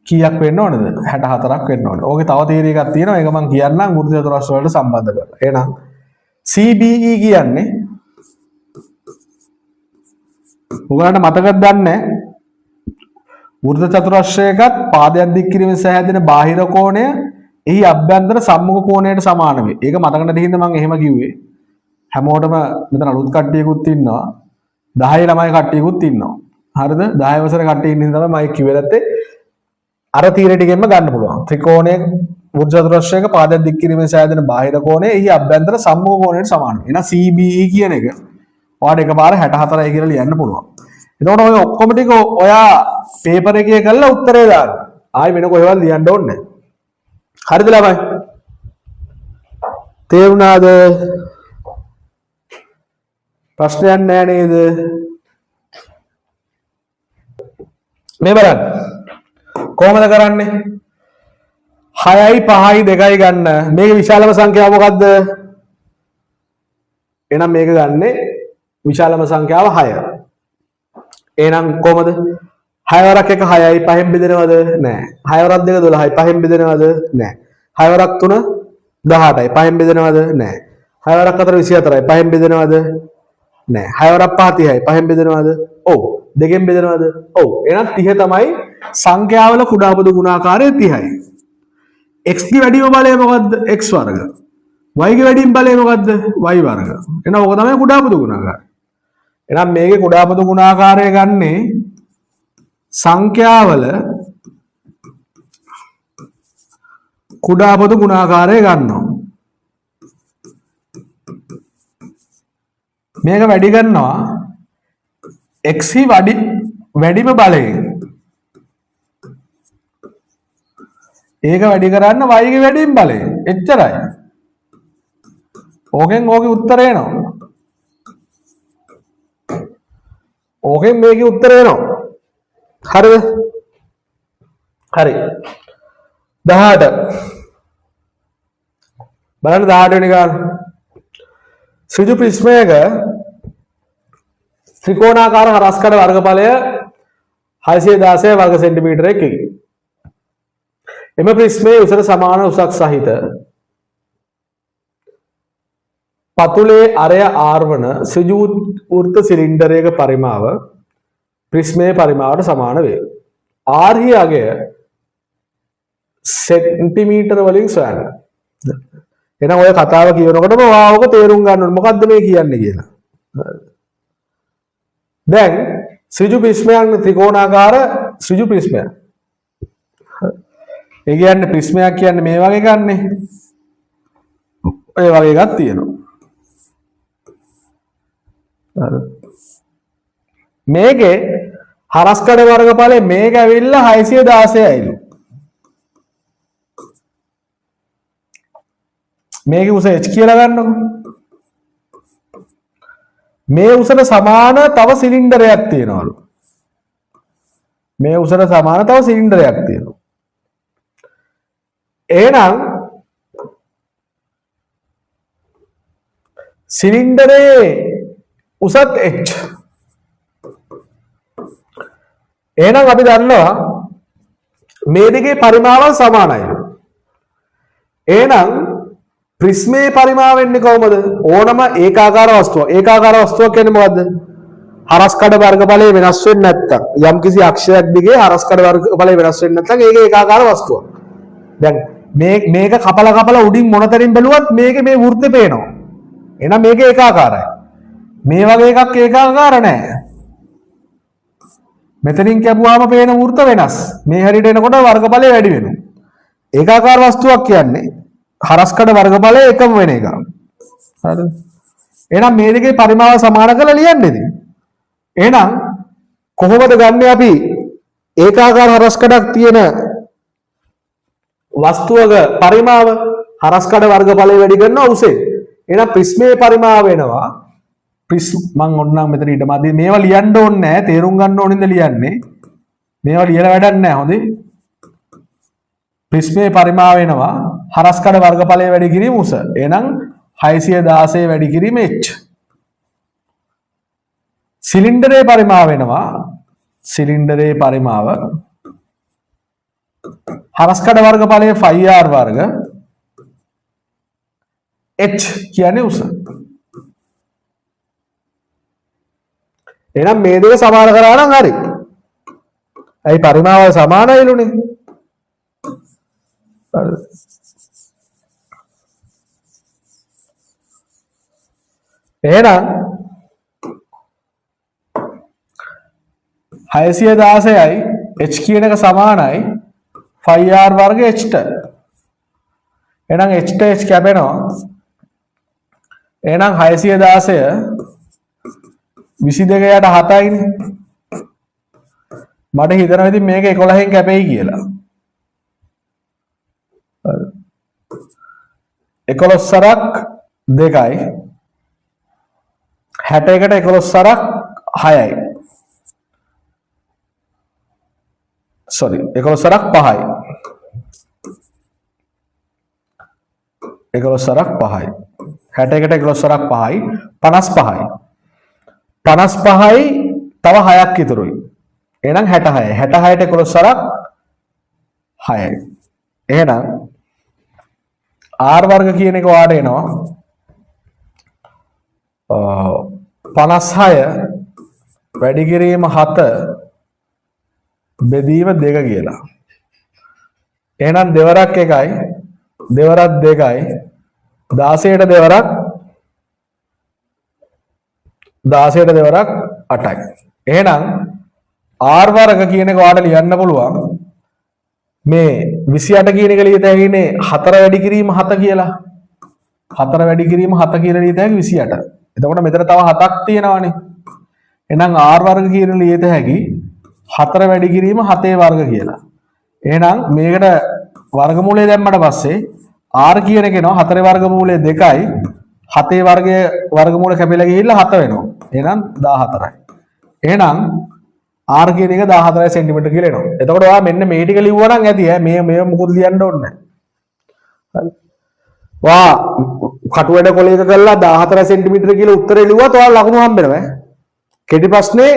කීයක් වෙන්න ඕනද? 64ක් වෙන්න ඕනේ. ඕකේ තව තීරය එකක් තියෙනවා. ඒක මම කියන්නම් වෘත්ත චතුරස්‍ර වලට සම්බන්ධ කරලා. එහෙනම් CBE කියන්නේ ඔයගලන්ට මතකද දන්නේ වෘත්ත චතුරස්‍රයකත් පාදයක් දික් කිරීමෙන් සෑදෙන බාහිර කෝණය එහි අභ්‍යන්තර සම්මුඛ කෝණයට සමාන වේ. ඒක මතක නැති හින්දා මම එහෙම කිව්වේ. හැමෝටම මෙතන අලුත් කට්ටියකුත් ඉන්නවා. 10 ළමයි කට්ටියකුත් ඉන්නවා. හරිද? 10 වසර කට්ටිය ඉන්න හින්දා තමයි මම කිව්වේ නැත්තේ අර තීරය ටිකෙන්ම ගන්න පුළුවන්. ත්‍රිකෝණයේ වෘත්ත චතුරස්‍රයක පාදයක් දික් කිරීමෙන් සෑදෙන බාහිර කෝණය එහි අභ්‍යන්තර සම්මුඛ කෝණයට සමාන වේ. එහෙනම් CBE කියන එක ඔයාලට එකපාර 64යි කියලා ලියන්න පුළුවන්. එතකොට ඔය ඔක්කොම ටික ඔයා පේපර් එකේ කරලා උත්තරේ දාන්න. ආයි වෙන කොහෙවත් ලියන්න ඕනේ නැහැ. හරිද ළමයි? තේරුණාද? ප්‍රශ්නයක් නැහැ නේද? මේ බලන්න. කොහොමද කරන්නේ? 6යි 5යි 2යි ගන්න. මේක විශාලම සංඛ්‍යාව මොකද්ද? එහෙනම් මේක ගන්නේ විශාලම සංඛ්‍යාව 6. එහෙනම් කොහමද? 6 වරක් 1 6යි 5න් බෙදෙනවද? නැහැ. 6 වරක් 2 12යි 5න් බෙදෙනවද? නැහැ. 6 වරක් 3 18යි 5න් බෙදෙනවද? නැහැ. 6 වරක් 4 24යි 5න් බෙදෙනවද? නැහැ. 6 වරක් 5 30යි 5න් බෙදෙනවද? ඔව්. 2න් බෙදෙනවද? ඔව්. එහෙනම් 30 තමයි සංඛ්‍යාවල කුඩා පොදු ගුණාකාරය 30යි. x ගේ වැඩිම බලය මොකද්ද? x වර්ග. y ගේ වැඩිම බලය මොකද්ද? y වර්ග. එහෙනම් ඕක තමයි කුඩා පොදු ගුණාකාරය. එහෙනම් මේකේ කුඩා පොදු ගුණාකාරය ගන්නේ සංඛ්‍යාවල කුඩා පොදු ගුණාකාරය ගන්නවා. මේක වැඩි කරනවා x වැඩිම බලයෙන්. ඒක වැඩි කරන්න y ගේ වැඩිම බලයෙන්. එච්චරයි. ඕකෙන් ඕකේ උත්තරය එනවා. ඕකෙන් මේකේ උත්තරය එනවා. හරිද? හරි. 18. බලන්න 18 වෙනි ගාන. ඍජු ප්‍රිස්මයක ත්‍රිකෝණාකාර හරස්කඩ වර්ගඵලය 616 වර්ග සෙන්ටිමීටර එකකි. එම ප්‍රිස්මයේ උසට සමාන උසක් සහිත පතුලේ අරය ආර්වන ඍජු වෘත්ත සිලින්ඩරයක පරිමාව ප්‍රිස්මයේ පරිමාවට සමාන වේ. R හි අගය සෙන්ටිමීටර වලින් සොයන්න. එහෙනම් ඔය කතාව කියනකොටම ඔයාවක තේරුම් ගන්න ඕනේ මොකද්ද මේ කියන්නේ කියලා. දැන් ඍජු ප්‍රිස්මයක් ත්‍රිකෝණාකාර ඍජු ප්‍රිස්මයක්. ඒ කියන්නේ ප්‍රිස්මයක් කියන්නේ මේ වගේ ගන්නෙ. ඔය වගේ එකක් තියෙනවා. හරි. මේකේ හරස්කඩ වර්ගඵලය මේක ඇවිල්ලා 616යිලු. මේකේ උස h කියලා ගන්නකො. මේ උසට සමාන තව සිලින්ඩරයක් තියෙනවලු. මේ උසට සමාන තව සිලින්ඩරයක් තියෙනවා. එහෙනම් සිලින්ඩරේ උසත් h. එහෙනම් අපි දන්නවා මේ දෙකේ පරිමාව සමානයි. එහෙනම් ප්‍රිස්මේ පරිමාව වෙන්නේ කොහොමද? ඕනම ඒකාකාර වස්තුවක්. ඒකාකාර වස්තුවක් කියන්නේ මොකද්ද? හරස්කඩ වර්ගඵලය වෙනස් වෙන්නේ නැත්තම් යම්කිසි අක්ෂරයක් දිගේ හරස්කඩ වර්ගඵලය වෙනස් වෙන්නේ නැත්තම් ඒක ඒකාකාර වස්තුවක්. දැන් මේක කපලා උඩින් මොනතරින් බැලුවත් මේකේ මේ වෘත්තේ පේනවා. එහෙනම් මේක ඒකාකාරයි. මේ වගේ එකක් ඒකාකාර නැහැ. මෙතනින් කැපුවාම පේන වෘත්ත වෙනස්. මේ හැරියට එනකොට වර්ගඵලය වැඩි වෙනවා. ඒකාකාර වස්තුවක් කියන්නේ හරස්කඩ වර්ගඵලය එකම වෙන එක. හරිද? එහෙනම් මේ දෙකේ පරිමාව සමාන කරලා ලියන්නේ ඉතින්. එහෙනම් කොහොමද ගන්නෙ අපි ඒකාකාර හරස්කඩක් තියෙන වස්තුවක පරිමාව හරස්කඩ වර්ගඵලය වැඩි කරනවා උසේ. එහෙනම් ප්‍රිස්මේ පරිමාව වෙනවා මං ඔන්නම් මෙතන ඊට මැද මේවා ලියන්න ඕනේ නැහැ තේරුම් ගන්න ඕනින්ද ලියන්නේ. මේවා ලියලා වැඩක් නැහැ හොඳේ. ප්‍රිස්මේ පරිමාව වෙනවා හරස්කඩ වර්ගඵලය වැඩි කිරීම උස. එහෙනම් 616 වැඩි කිරීම h. සිලින්ඩරේ පරිමාව වෙනවා සිලින්ඩරේ පරිමාව හරස්කඩ වර්ගඵලය 5r වර්ග h කියන්නේ උස. එහෙනම් මේ දෙක සමාන කරා නම් හරි. ඇයි පරිමාව සමානයිලුනේ. එහෙනම් 616යි h කියන එක සමානයි 5r වර්ග h ට. එහෙනම් h ට h කැපෙනවා. එහෙනම් 616 22 යට 7යිනේ. මට හිතනවා ඉතින් මේක 11න් කැපෙයි කියලා. 11 සරක් 2යි 61ට 11 සරක් 6යි. sorry 11 සරක් 5යි. 11 සරක් 5යි. 61ට 11 සරක් 5යි 55යි. 55යි තව 6ක් ඉතුරුයි. එහෙනම් 66යි. 66ට 11 සරක් 6යි. එහෙනම් r වර්ග කියන එක වාට එනවා 56 වැඩි කිරීම 7 බෙදීම 2 කියලා. එහෙනම් දෙවරක් 1යි දෙවරක් 2යි 16ට දෙවරක් 16ට දෙවරක් 8යි. එහෙනම් r වර්ග කියන එක වාට ලියන්න පුළුවන් මේ 28 කියන එක ලියත හැකිනේ 4 වැඩි කිරීම 7 කියලා. 4 වැඩි කිරීම 7 කියලා ලියත හැකි 28. එතකොට මෙතන තව 7ක් තියෙනවානේ. එහෙනම් r වර්ග කියන ලියත හැකි 4 වැඩි කිරීම 7 වර්ග කියලා. එහෙනම් මේකට වර්ගමූලය දැම්මට පස්සේ r කියන එක එනවා 4 වර්ගමූලය 2යි 7 වර්ගයේ වර්ගමූල කැපිලා ගිහිල්ලා 7 වෙනවා. එහෙනම් 14යි. එහෙනම් r කියන එක 14 සෙන්ටිමීටර කියලා එනවා. එතකොට ඔයා මෙන්න මේ ටික ලිව්වා නම් ඇති ඈ මේ මොකුත් ලියන්න ඕනේ නැහැ. හරි. ඔයා කටුවැඩ කොලයක කරලා 14 සෙන්ටිමීටර කියලා උත්තරේ ලිව්වත් ඔයාලා ලකුණු හම්බෙනවා ඈ. කෙටි ප්‍රශ්නේ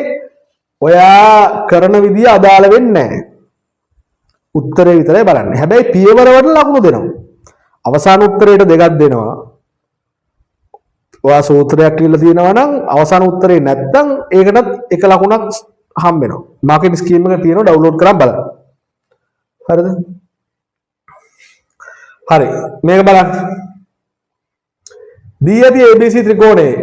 ඔයා කරන විදිය අදාළ වෙන්නේ නැහැ. උත්තරේ විතරයි බලන්නේ. හැබැයි පියවර වලට ලකුණු දෙනවා. අවසාන උත්තරේට දෙකක් දෙනවා. ඔයා සූත්‍රයක් කියලා තියෙනවා නම් අවසාන උත්තරේ නැත්නම් ඒකටත් එක ලකුණක් හම්බ වෙනවා. මාකට් ස්කීම් එක තියෙනවා ඩවුන්ලෝඩ් කරන් බලන්න. හරිද? හරි. මේක බලන්න. දී ඇති ABC ත්‍රිකෝණයේ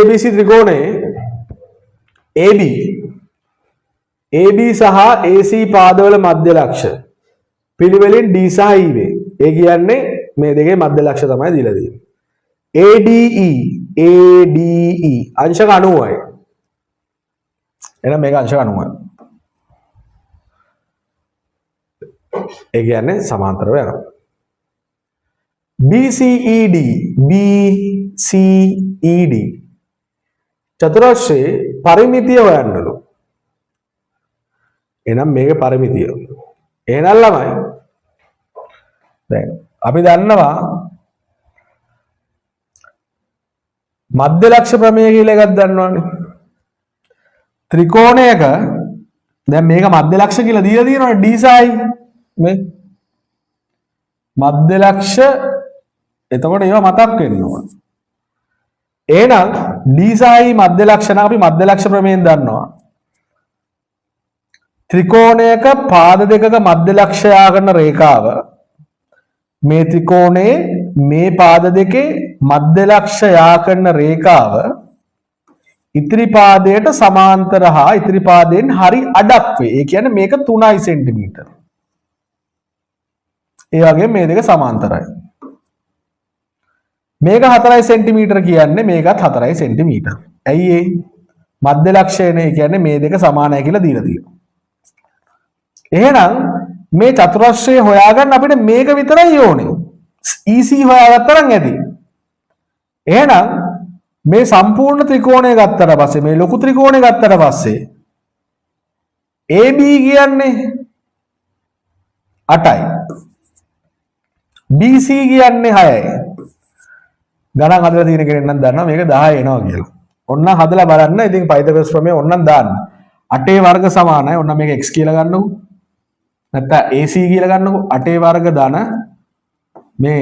ABC ත්‍රිකෝණයේ AB සහ AC පාදවල මධ්‍ය ලක්ෂ පිළිවෙලින් D සහ E වේ. ඒ කියන්නේ මේ දෙකේ මධ්‍ය ලක්ෂ තමයි දීලා තියෙන්නේ. ADE අංශක 90යි. එහෙනම් මේක අංශක 90යි. ඒ කියන්නේ සමාන්තරව යනවා. BCED BCED චතුරස්‍රයේ පරිමිතිය හොයන්නලු. එහෙනම් මේක පරිමිතිය. එහෙනම් ළමයි දැන් අපි දන්නවා මධ්‍ය ලක්ෂ ප්‍රමේය කියලා එකක් දන්නවනේ. ත්‍රිකෝණයක දැන් මේක මධ්‍ය ලක්ෂ කියලා දීලා තියෙනවනේ d සායි මේ මධ්‍ය ලක්ෂ එතකොට ඒවා මතක් වෙන්න ඕන. එහෙනම් d සායි මධ්‍ය ලක්ෂණ අපි මධ්‍ය ලක්ෂ ප්‍රමේයෙන් දන්නවා. ත්‍රිකෝණයක පාද දෙකක මධ්‍ය ලක්ෂයා කරන රේඛාව මේ ත්‍රිකෝණයේ මේ පාද දෙකේ මධ්‍ය ලක්ෂයා කරන රේඛාව ඉතිරි පාදයට සමාන්තර හා ඉතිරි පාදයෙන් හරි අඩක් වේ. ඒ කියන්නේ මේක 3 සෙන්ටිමීටර. ඒ වගේම මේ දෙක සමාන්තරයි. මේක 4 සෙන්ටිමීටර කියන්නේ මේකත් 4 සෙන්ටිමීටර. ඇයි ඒ? මධ්‍ය ලක්ෂයනේ කියන්නේ මේ දෙක සමානයි කියලා දීලා තියෙනවා. එහෙනම් මේ චතුරස්‍රය හොයාගන්න අපිට මේක විතරයි ඕනේ. EC හොයාගත්තා නම් ඇති. එහෙනම් මේ සම්පූර්ණ ත්‍රිකෝණය ගත්තට පස්සේ මේ ලොකු ත්‍රිකෝණය ගත්තට පස්සේ AB කියන්නේ 8යි. BC කියන්නේ 6යි. ගණන් හදලා තියෙන කෙනෙක් නම් දන්නවා මේක 10 එනවා කියලා. ඔන්න හදලා බලන්න. ඉතින් පයිතගොරස් ප්‍රමේය ඔන්නම් දාන්න. 8 වර්ග සමානයි. ඔන්න මේක x කියලා ගන්නකො. නැත්නම් AC කියලා ගන්නකො. 8 වර්ග ධන මේ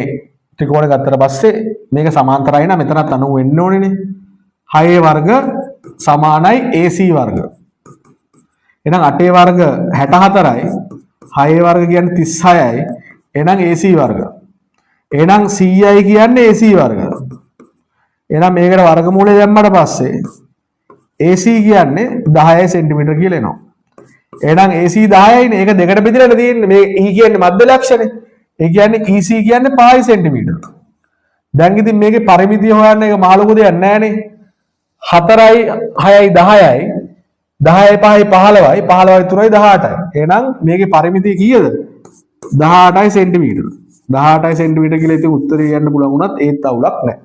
ත්‍රිකෝණය ගත්තට පස්සේ මේක සමාන්තරයි නම් මෙතනත් 90 වෙන්න ඕනේනේ. 6 වර්ග සමානයි AC වර්ග. එහෙනම් 8 වර්ග 64යි. 6 වර්ග කියන්නේ 36යි. එහෙනම් AC වර්ග. එහෙනම් 100යි කියන්නේ AC වර්ග. එහෙනම් මේකට වර්ගමූලය දැම්මට පස්සේ AC කියන්නේ 10 සෙන්ටිමීටර කියලා එනවා. එහෙනම් AC 10යිනේ. ඒක දෙකට බෙදලා තියෙන්නේ. මේ E කියන්නේ මධ්‍ය ලක්ෂනේ. ඒ කියන්නේ EC කියන්නේ 5 සෙන්ටිමීටර. දැන් ඉතින් මේකේ පරිමිතිය හොයන්න එක මහ ලොකු දෙයක් නෑනේ. 4යි 6යි 10යි 10යි 5යි 15යි 15යි 3යි 18යි. එහෙනම් මේකේ පරිමිතිය කීයද? 18යි සෙන්ටිමීටර. 18යි සෙන්ටිමීටර කියලා ඉතින් උත්තරේ යන්න පුළුවන් වුණත් ඒත් අවුලක් නෑ.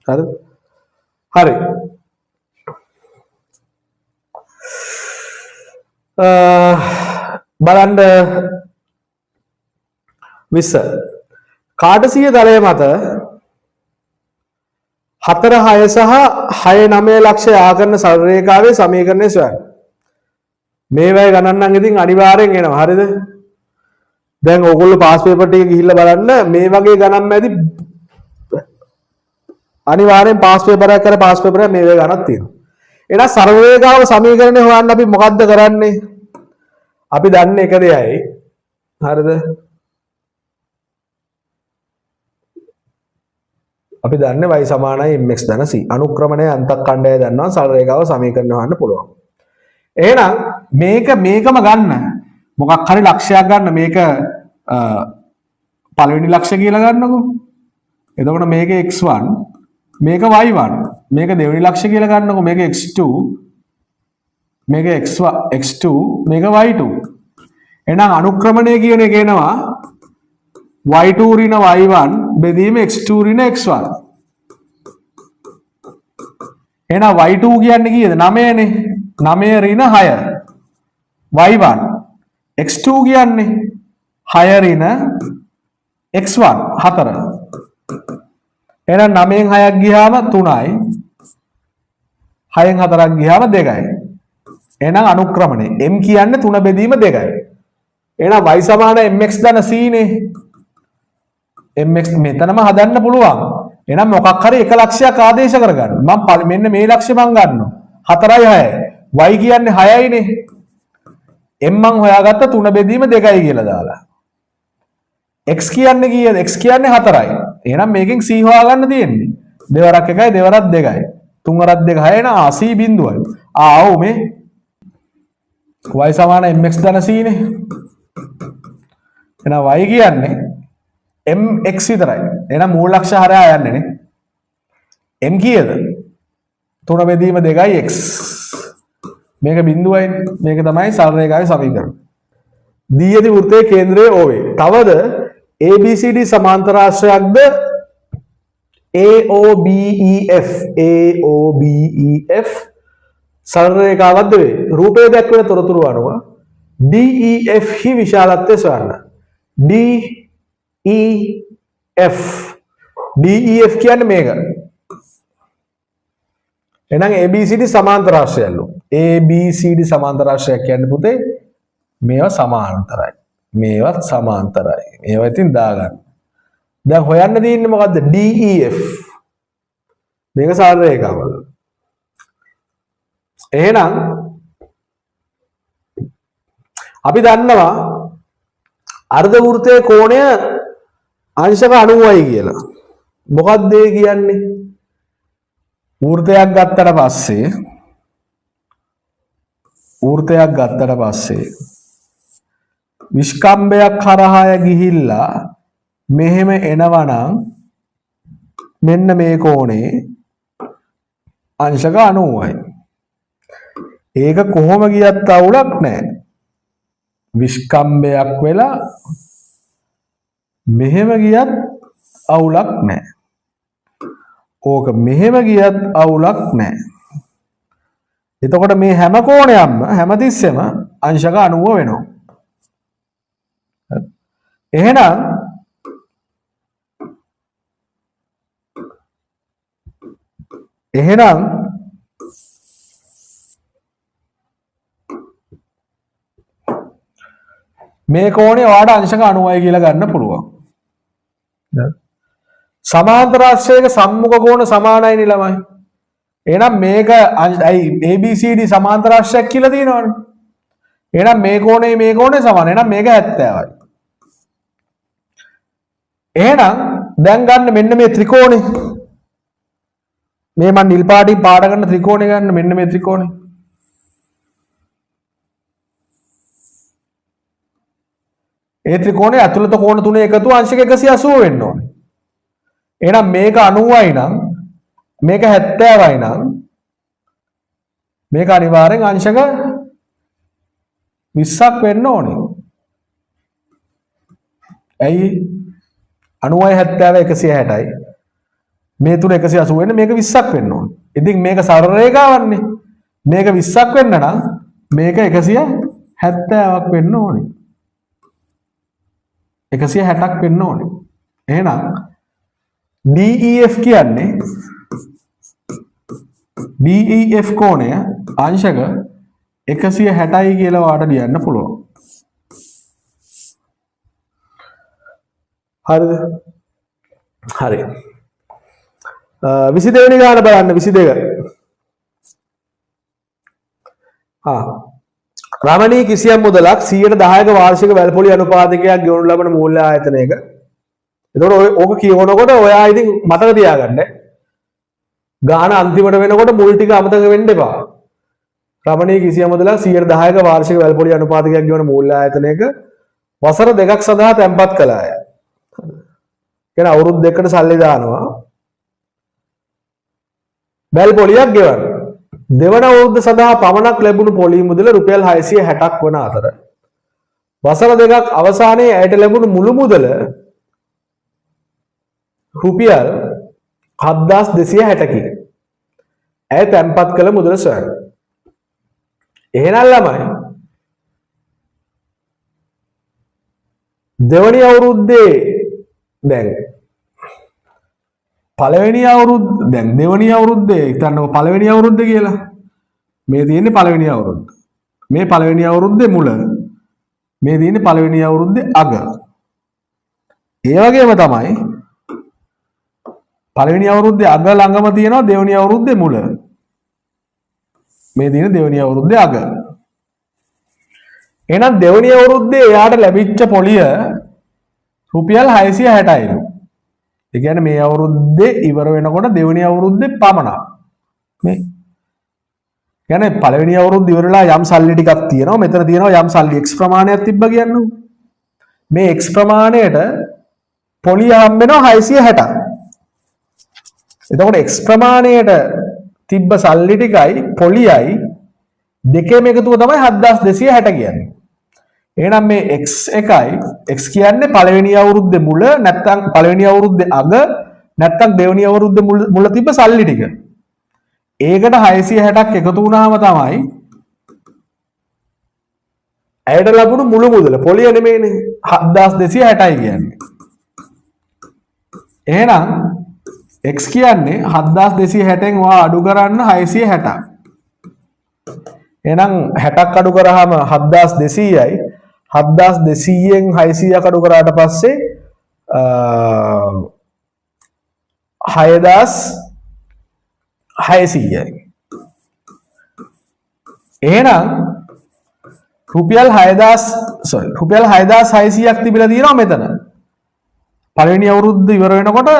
හරිද? හරි. බලන්න 20 කාටසීය තලය මත 4 6 සහ 6 9 ලක්ෂය ආකරන සරල රේඛාවේ සමීකරණය සොයන්න. මේවයි ගණන් නම් ඉතින් අනිවාර්යෙන් එනවා. හරිද? දැන් ඕගොල්ලෝ පාස් පේපර් ටික ගිහිල්ලා බලන්න මේ වගේ ගණන් මැදි අනිවාර්යෙන් පාස් පේපරයක් කර පාස් පේපරයක් මේ වගේ ගණන් තියෙනවා. එහෙනම් සරල රේඛාව සමීකරණය හොයන්න අපි මොකද්ද කරන්නේ? අපි දන්නේ එක දෙයයි. හරිද? අපි දන්නේ y සමානයි mx ධන c. අනුක්‍රමණය අන්තක්ඛණ්ඩය දන්නවා සරල රේඛාව සමීකරණය හොයන්න පුළුවන්. එහෙනම් මේකම ගන්න. මොකක් හරි ලක්ෂයක් ගන්න. මේක පළවෙනි ලක්ෂය කියලා ගන්නකො. එතකොට මේක x1 මේක y1 මේක දෙවෙනි ලක්ෂය කියලා ගන්නකො. මේක x2 මේක x2 මේක y2. එහෙනම් අනුක්‍රමණය කියන එක එනවා y2 ඍණ y1 බෙදීම x2 ඍණ x1. එහෙනම් y2 කියන්නේ කීයද? 9නේ. 9 ඍණ 6. y1 x2 කියන්නේ 6 ඍණ x1 4. එහෙනම් 9න් 6ක් ගියාම 3යි. 6න් 4ක් ගියාම 2යි. එහෙනම් අනුක්‍රමණය m කියන්නේ 3 බෙදීම 2යි. එහෙනම් y සමාන mx ධන c නේ. mx මෙතනම හදන්න පුළුවන්. එහෙනම් මොකක් හරි එක ලක්ෂයක් ආදේශ කරගන්න. මම මෙන්න මේ ලක්ෂය මම ගන්නවා. 4යි 6යි. y කියන්නේ 6යිනේ. m මං හොයාගත්ත 3 බෙදීම 2යි කියලා දාලා. x කියන්නේ කීයද? x කියන්නේ 4යි. එහෙනම් මේකෙන් c හොයාගන්න තියෙන්නේ. දෙවරක් 1යි දෙවරක් 2යි. තුන් වරක් 2 6 නා c බිඳුවයි. ආ මේ y සමාන mx ධන c නේ. එහෙනම් y කියන්නේ mx විතරයි. එහෙනම් මූල ලක්ෂ හරහා යන්නේ නේ. m කීයද? 3 බෙදීම 2යි x. මේක බිඳුවයි. මේක තමයි සරල රේඛාවේ සමීකරණය. දී ඇති වෘත්තයේ කේන්ද්‍රය O වේ. තවද ABCD සමාන්තර ආශ්‍රයක්ද AOBEF සරල රේඛාවක්ද වේ. රූපයේ දක්වන තොරතුරු අනුව DEF හි විශාලත්වය සොයන්න. DEF කියන්නේ මේක. එහෙනම් ABCD සමාන්තර ආශ්‍රයලු. ABCD සමාන්තර ආශ්‍රයක් කියන්නේ පුතේ මේවා සමාන්තරයි. මේවත් සමාන්තරයි. මේවා ඉතින් දාගන්න. දැන් හොයන්න තියෙන්නේ මොකද්ද? DEF. මේක සරල රේඛාවල. එහෙනම් අපි දන්නවා අර්ධ වෘත්තයේ කෝණය අංශක 90යි කියලා. මොකක්ද ඒ කියන්නේ? වෘත්තයක් ගත්තට පස්සේ විස්කම්භයක් කරහා ගිහිල්ලා මෙහෙම එනවනම් මෙන්න මේ කෝණේ අංශක 90යි. ඒක කොහොම ගියත් අවුලක් නැහැ. විස්කම්භයක් වෙලා මෙහෙම ගියත් අවුලක් නැහැ. ඕක මෙහෙම ගියත් අවුලක් නැහැ. එතකොට මේ හැම කෝණයක්ම හැමතිස්සෙම අංශක 90 වෙනවා. එහෙනම් මේ කෝණය ඔයාලට අංශක 90යි කියලා ගන්න පුළුවන්. සමාන්තර ආශ්‍රයක සම්මුඛ කෝණ සමානයි නේ ළමයි. එහෙනම් මේක ABCD සමාන්තර ආශ්‍රයක් කියලා තියෙනවනේ. එහෙනම් මේ කෝණේ සමාන. එහෙනම් මේක 70යි. එහෙනම් දැන් ගන්න මෙන්න මේ ත්‍රිකෝණේ. මේ මම නිල් පාටින් පාඩ කරන ත්‍රිකෝණේ ගන්න මෙන්න මේ ත්‍රිකෝණේ. ඒ ත්‍රිකෝණයේ ඇතුළත කෝණ තුනේ එකතුව අංශක 180 වෙන්න ඕනේ. එහෙනම් මේක 90යි නම් මේක 70යි නම් මේක අනිවාර්යෙන් අංශක 20ක් වෙන්න ඕනේ. ඇයි 90යි 70යි 160යි. මේ තුන 180 වෙන්න මේක 20ක් වෙන්න ඕනේ. ඉතින් මේක සරල රේඛාවන්නේ. මේක 20ක් වෙන්න නම් මේක 170ක් වෙන්න ඕනේ. 160ක් වෙන්න ඕනේ. එහෙනම් DEF කියන්නේ DEF කෝණය අංශක 160යි කියලා වාට ලියන්න පුළුවන්. හරිද? හරි. 22 වෙනි ගාන බලන්න 22. රමණී කිසියම් මුදලක් 110ක වාර්ෂික වැල්පොලි අනුපාතකයක් ගෙවනු ලබන මූල්‍ය ආයතනයක. එතකොට ඕක කියවනකොට ඔයා ඉතින් මතක තියාගන්න. ගාන අන්තිමට වෙනකොට මුල් ටික අමතක වෙන්න එපා. රමණී කිසියම් මුදලක් 110ක වාර්ෂික වැල්පොලි අනුපාතකයක් ගෙවන මූල්‍ය ආයතනයක වසර 2ක් සඳහා තැන්පත් කළාය. කියන අවුරුදු දෙකකට සල්ලි දානවා. වැල්පොලියක් ගෙවන්න. දෙවන අවුරුද්ද සඳහා පමණක් ලැබුණු පොලි මුදල රුපියල් 660ක් වන අතර වසර දෙකක් අවසානයේ ඇයට ලැබුණු මුළු මුදල රුපියල් 7260කි. ඇය තැන්පත් කළ මුදල සොයන්න. එහෙනම් ළමයි දෙවනි අවුරුද්දේ දැන් පළවෙනි අවුරුද්ද දැන් දෙවනි අවුරුද්දේ හිතන්නකො පළවෙනි අවුරුද්ද කියලා. මේ තියෙන්නේ පළවෙනි අවුරුද්ද. මේ පළවෙනි අවුරුද්දේ මුල. මේ තියෙන්නේ පළවෙනි අවුරුද්දේ අග. ඒ වගේම තමයි පළවෙනි අවුරුද්දේ අග ළඟම තියෙනවා දෙවෙනි අවුරුද්දේ මුල. මේ තියෙන්නේ දෙවෙනි අවුරුද්දේ අග. එහෙනම් දෙවෙනි අවුරුද්දේ එයාට ලැබිච්ච පොලිය රුපියල් 660යිලු. ඒ කියන්නේ මේ අවුරුද්දේ ඉවර වෙනකොට දෙවෙනි අවුරුද්දේ පමණක්. මේ කියන්නේ පළවෙනි අවුරුද්ද ඉවරලා යම් සල්ලි ටිකක් තියෙනවා. මෙතන තියෙනවා යම් සල්ලි x ප්‍රමාණයක් තිබ්බ කියන්නේ. මේ x ප්‍රමාණයට පොලිය හම්බ වෙනවා 660ක්. එතකොට x ප්‍රමාණයට තිබ්බ සල්ලි ටිකයි පොලියයි දෙකේම එකතුව තමයි 7260 කියන්නේ. එහෙනම් මේ x එකයි x කියන්නේ පළවෙනි අවුරුද්දේ මුල නැත්නම් පළවෙනි අවුරුද්දේ අග නැත්නම් දෙවෙනි අවුරුද්දේ මුල තිබ්බ සල්ලි ටික. ඒකට 660ක් එකතු වුණාම තමයි ඇයට ලැබුණු මුළු මුදල. පොලිය නෙමෙයිනේ 7260යි කියන්නේ. එහෙනම් x කියන්නේ 7260න් වා අඩු කරන්න 660ක්. එහෙනම් 60ක් අඩු කරාම 7200යි. 7200න් 600ක් අඩු කරාට පස්සේ 6600යි. එහෙනම් රුපියල් 6600ක් තිබිලා තියෙනවා මෙතන. පළවෙනි අවුරුද්ද ඉවර වෙනකොට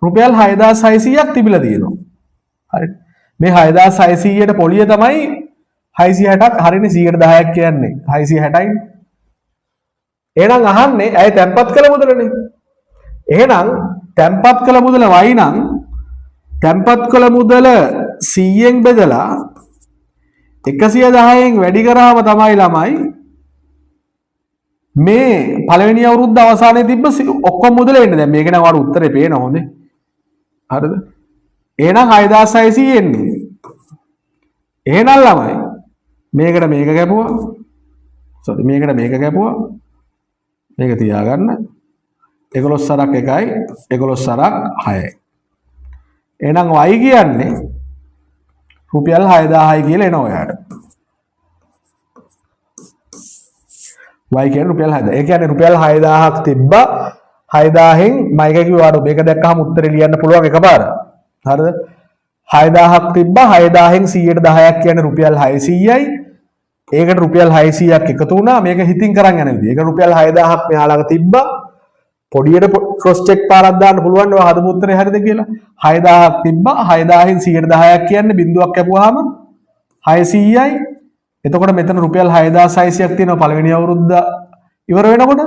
රුපියල් 6600ක් තිබිලා තියෙනවා. හරි. මේ 6600ට පොලිය තමයි 660ක් හරිනේ 110ක් කියන්නේ 660යි. එහෙනම් අහන්නේ ඇයි තැම්පත් කළ මුදලනේ. එහෙනම් තැම්පත් කළ මුදල y නම් තැම්පත් කළ මුදල 100න් බෙදලා 110න් වැඩි කරාම තමයි ළමයි මේ පළවෙනි අවුරුද්ද අවසානයේ තිබ්බ ඔක්කොම මුදල එන්නේ. දැන් මේක නම් වල උත්තරේ පේන හොඳේ. හරිද? එහෙනම් 6600 එන්නේ. එහෙනම් ළමයි මේකට මේක කැපුවා. සෝරි මේකට මේක කැපුවා. මේක තියාගන්න. 11 සරක් 1යි 11 සරක් 6යි. එහෙනම් y කියන්නේ රුපියල් 6000යි කියලා එනවා ඔයාට. y කියන්නේ රුපියල් 6000. ඒ කියන්නේ රුපියල් 6000ක් තිබ්බා 6000න් මම එක කිව්වාට මේක දැක්කහම උත්තරේ ලියන්න පුළුවන් එකපාර. හරිද? 6000ක් තිබ්බා 6000න් 110ක් කියන්නේ රුපියල් 600යි. ඒකට රුපියල් 600ක් එකතු වුණා. මේක හිතින් කරන් යන විදිහ. ඒක රුපියල් 6000ක් මෙහා ළඟ තිබ්බා. පොඩියට ක්‍රොස් චෙක් පාරක් දාන්න පුළුවන් ඔය හදපු උත්තරේ හරිද කියලා. 6000ක් තිබ්බා 6000න් 110ක් කියන්නේ බිඳුවක් කැපුවාම 600යි. එතකොට මෙතන රුපියල් 6600ක් තියෙනවා පළවෙනි අවුරුද්ද ඉවර වෙනකොට.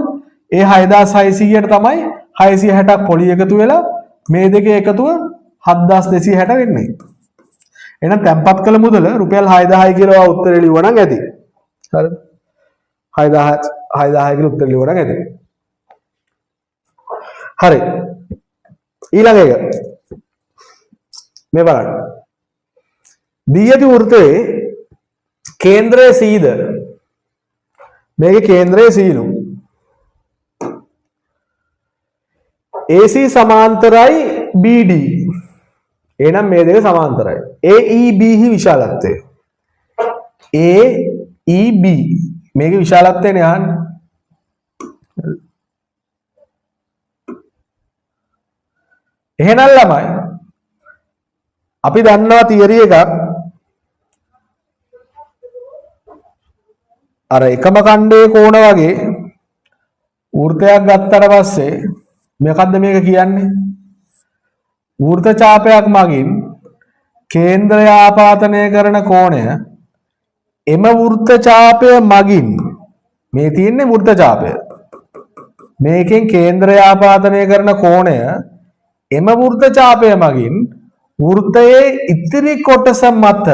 ඒ 6600ට තමයි 660ක් පොලි එකතු වෙලා මේ දෙකේ එකතුව 7260 වෙන්නේ. එහෙනම් තැම්පත් කළ මුදල රුපියල් 6000යි කියලා උත්තරේ ලියුවා නම් ඇති. හරිද? 6000 කියලා උත්තරේ ලියුවා නම් ඇති. හරි. ඊළඟ එක. මේ බලන්න. දී ඇති වෘත්තයේ කේන්ද්‍රයේ Cද මේකේ කේන්ද්‍රයේ C නු. AC සමාන්තරයි BD. එහෙනම් මේ දෙක සමාන්තරයි. AEB හි විශාලත්වය. AEB මේකේ විශාලත්වයනේ අහන්නේ. එහෙනම් ළමයි අපි දන්නවා තියරි එකක් අර එකම ඛණ්ඩයේ කෝණ වගේ වෘත්තයක් ගත්තට පස්සේ මොකද්ද මේක කියන්නේ? වෘත්ත ඡාපයක් මගින් කේන්ද්‍රය ආපාතනය කරන කෝණය එම වෘත්ත ඡාපය මගින් මේ තියෙන්නේ වෘත්ත ඡාපය. මේකෙන් කේන්ද්‍රය ආපාතනය කරන කෝණය එම වෘත්ත ඡාපය මගින් වෘත්තයේ ඉතිරි කොටස මත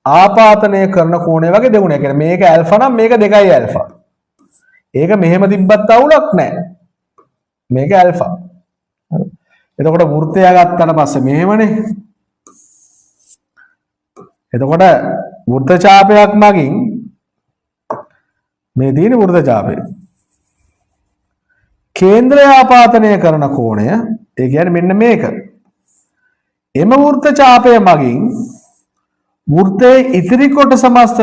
ආපාතනය කරන කෝණය වගේ දෙගුණයක්. කියන්නේ මේක ඇල්ෆා නම් මේක 2යි ඇල්ෆා. ඒක මෙහෙම තිබ්බත් අවුලක් නැහැ. මේක ඇල්ෆා. එතකොට වෘත්තය ගත්තට පස්සේ මෙහෙමනේ. එතකොට වෘත්ත ඡාපයක් මගින් මේ තියෙන වෘත්ත ඡාපය කේන්ද්‍රය ආපාතනය කරන කෝණය ඒ කියන්නේ මෙන්න මේක. එම වෘත්ත ඡාපය මගින් වෘත්තයේ ඉතිරි කොටස මත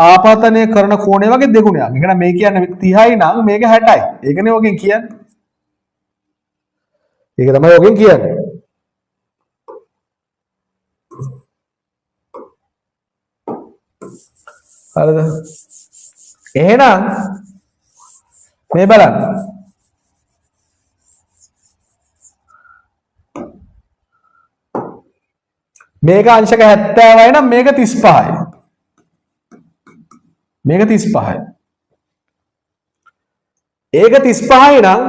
ආපාතනය කරන කෝණය වගේ දෙගුණයක්. ඒ කියන්නේ මේ කියන්නේ 30යි නම් මේක 60යි. ඒකනේ ඔගෙන් කියන්නේ. ඒක තමයි ඔගෙන් කියන්නේ. හරිද? එහෙනම් මේ බලන්න. මේක අංශක 70යි නම් මේක 35යි. මේක 35යි. ඒක 35යි නම්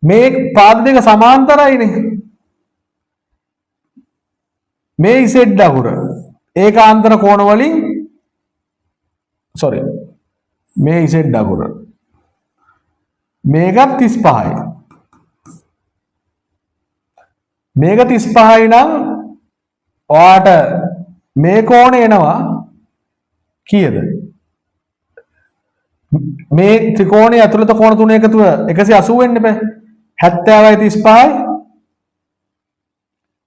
මේ පාද දෙක සමාන්තරයිනේ. මේ Z අකුර ඒකාන්තර කෝණ වලින් මේ Z අකුර. මේකත් 35යි. මේක 35යි නම් ඔයාට මේ කෝණය එනවා කීයද? මේ ත්‍රිකෝණයේ ඇතුළත කෝණ තුන එකතුව 180 වෙන්න බෑ. 70යි 35යි.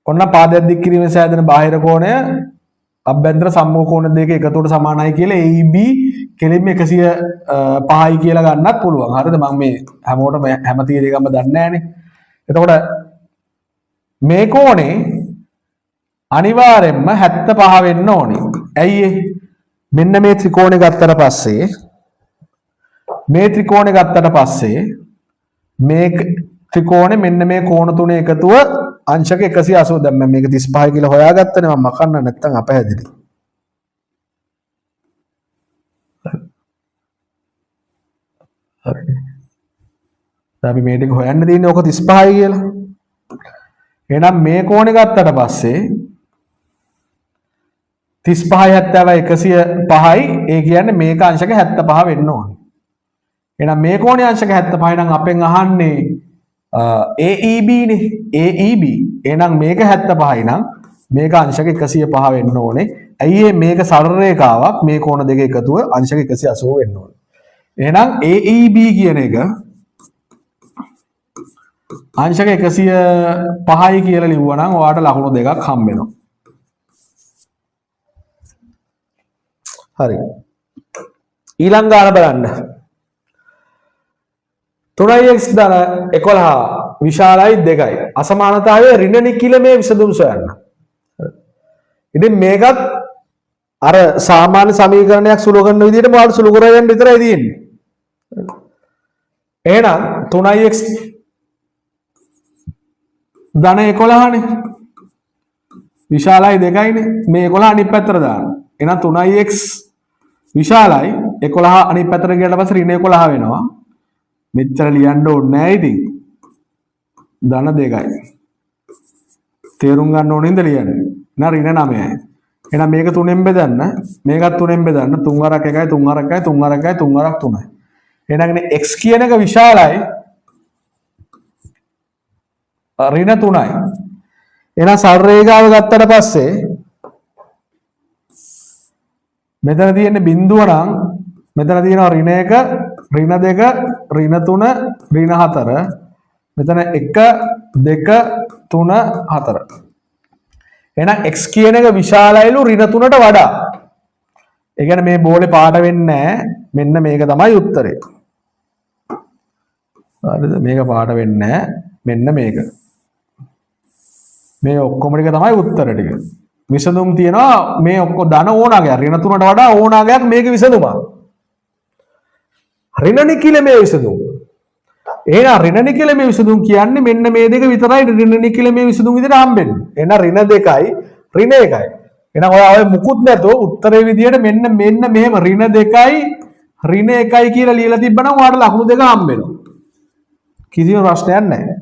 ඔන්න පාදයක් දික් කිරීමෙන් සෑදෙන බාහිර කෝණය අභ්‍යන්තර සම්මුඛ කෝණ දෙක එකතුවට සමානයි කියලා AEB කෙලින්ම 105යි කියලා ගන්නත් පුළුවන්. හරිද? මම මේ හැමෝටම හැම තීරයකම දන්නේ නැහනේ. එතකොට මේ කෝණේ අනිවාර්යෙන්ම 75 වෙන්න ඕනේ. ඇයි ඒ? මෙන්න මේ ත්‍රිකෝණය ගත්තට පස්සේ මේ ත්‍රිකෝණය ගත්තට පස්සේ මේ ත්‍රිකෝණය මෙන්න මේ කෝණ තුනේ එකතුව අංශක 180. දැන් මම මේක 35 කියලා හොයාගත්තනේ. මම මකන්න නැත්තම් අපහැදිලි. හරි. දැන් අපි මේ ටික හොයන්න තියෙන්නේ ඕක 35යි කියලා. එහෙනම් මේ කෝණය ගත්තට පස්සේ 35 70 105යි. ඒ කියන්නේ මේක අංශක 75 වෙන්න ඕනේ. එහෙනම් මේ කෝණයේ අංශක 75 නම් අපෙන් අහන්නේ AEB නේ. AEB. එහෙනම් මේක 75යි නම් මේක අංශක 105 වෙන්න ඕනේ. ඇයි මේක සරල රේඛාවක්. මේ කෝණ දෙක එකතුව අංශක 180 වෙන්න ඕනේ. එහෙනම් AEB කියන එක අංශක 105යි කියලා ලිව්වනම් ඔයාට ලකුණු දෙකක් හම්බ වෙනවා. හරි. ඊළඟ ගාන බලන්න. 3x ධන 11 විශාලයි 2යි. අසමානතාවයේ ඍණ නිකිලමේ විසඳුම් සොයන්න. ඉතින් මේකත් අර සාමාන්‍ය සමීකරණයක් සුළු කරන විදිහට මොකද සුළු කරගෙන විතරයි තියෙන්නේ. එහෙනම් 3x ධන 11නේ. විශාලයි 2යිනේ. මේ 11 අනිත් පැත්තට දාන්න. එහෙනම් 3x විශාලයි 11 අනිත් පැත්තට ගියාට පස්සේ ඍණ 11 වෙනවා. මෙච්චර ලියන්න ඕනේ නැහැ ඉතින්. ධන 2යි. තේරුම් ගන්න ඕනේ ඉඳ ලියන්නේ. නා ඍණ 9යි. එහෙනම් මේක 3ෙන් බෙදන්න. මේකත් 3ෙන් බෙදන්න. 3 වරක් 1යි 3 වරක් 1යි 3 වරක් 1යි 3 වරක් 3යි. එහෙනම් x කියන එක විශාලයි ඍණ 3යි. එහෙනම් සරල රේඛාව ගත්තට පස්සේ මෙතන තියෙන බිඳුව නම් මෙතන තියෙනවා ඍණ 1 ඍණ 2 ඍණ 3 ඍණ 4 මෙතන 1 2 3 4. එහෙනම් x කියන එක විශාලයිලු ඍණ 3ට වඩා. ඒ කියන්නේ මේ බෝලේ පාට වෙන්නේ නැහැ. මෙන්න මේක තමයි උත්තරේ. හරිද? මේක පාට වෙන්නේ නැහැ. මෙන්න මේක. මේ ඔක්කොම ටික තමයි උත්තර ටික. විසඳුම් තියනවා මේ ඔක්කොම ධන ඕනාගයක් ඍණ 3ට වඩා ඕනාගයක් මේක විසඳුම. ඍණ නිකිලමේ විසඳුම්. එහෙනම් ඍණ නිකිලමේ විසඳුම් කියන්නේ මෙන්න මේ දෙක විතරයි ඍණ නිකිලමේ විසඳුම් විදිහට හම්බෙන්නේ. එහෙනම් ඍණ 2යි ඍණ 1යි. එහෙනම් ඔය මුකුත් නැතෝ උත්තරේ විදිහට මෙන්න මෙහෙම ඍණ 2යි ඍණ 1යි කියලා ලියලා තිබ්බනම් ඔයාලට ලකුණු දෙක හම්බ වෙනවා. කිසිම ප්‍රශ්නයක් නැහැ.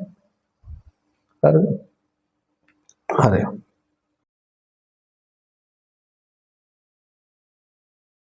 හරිද? හරි.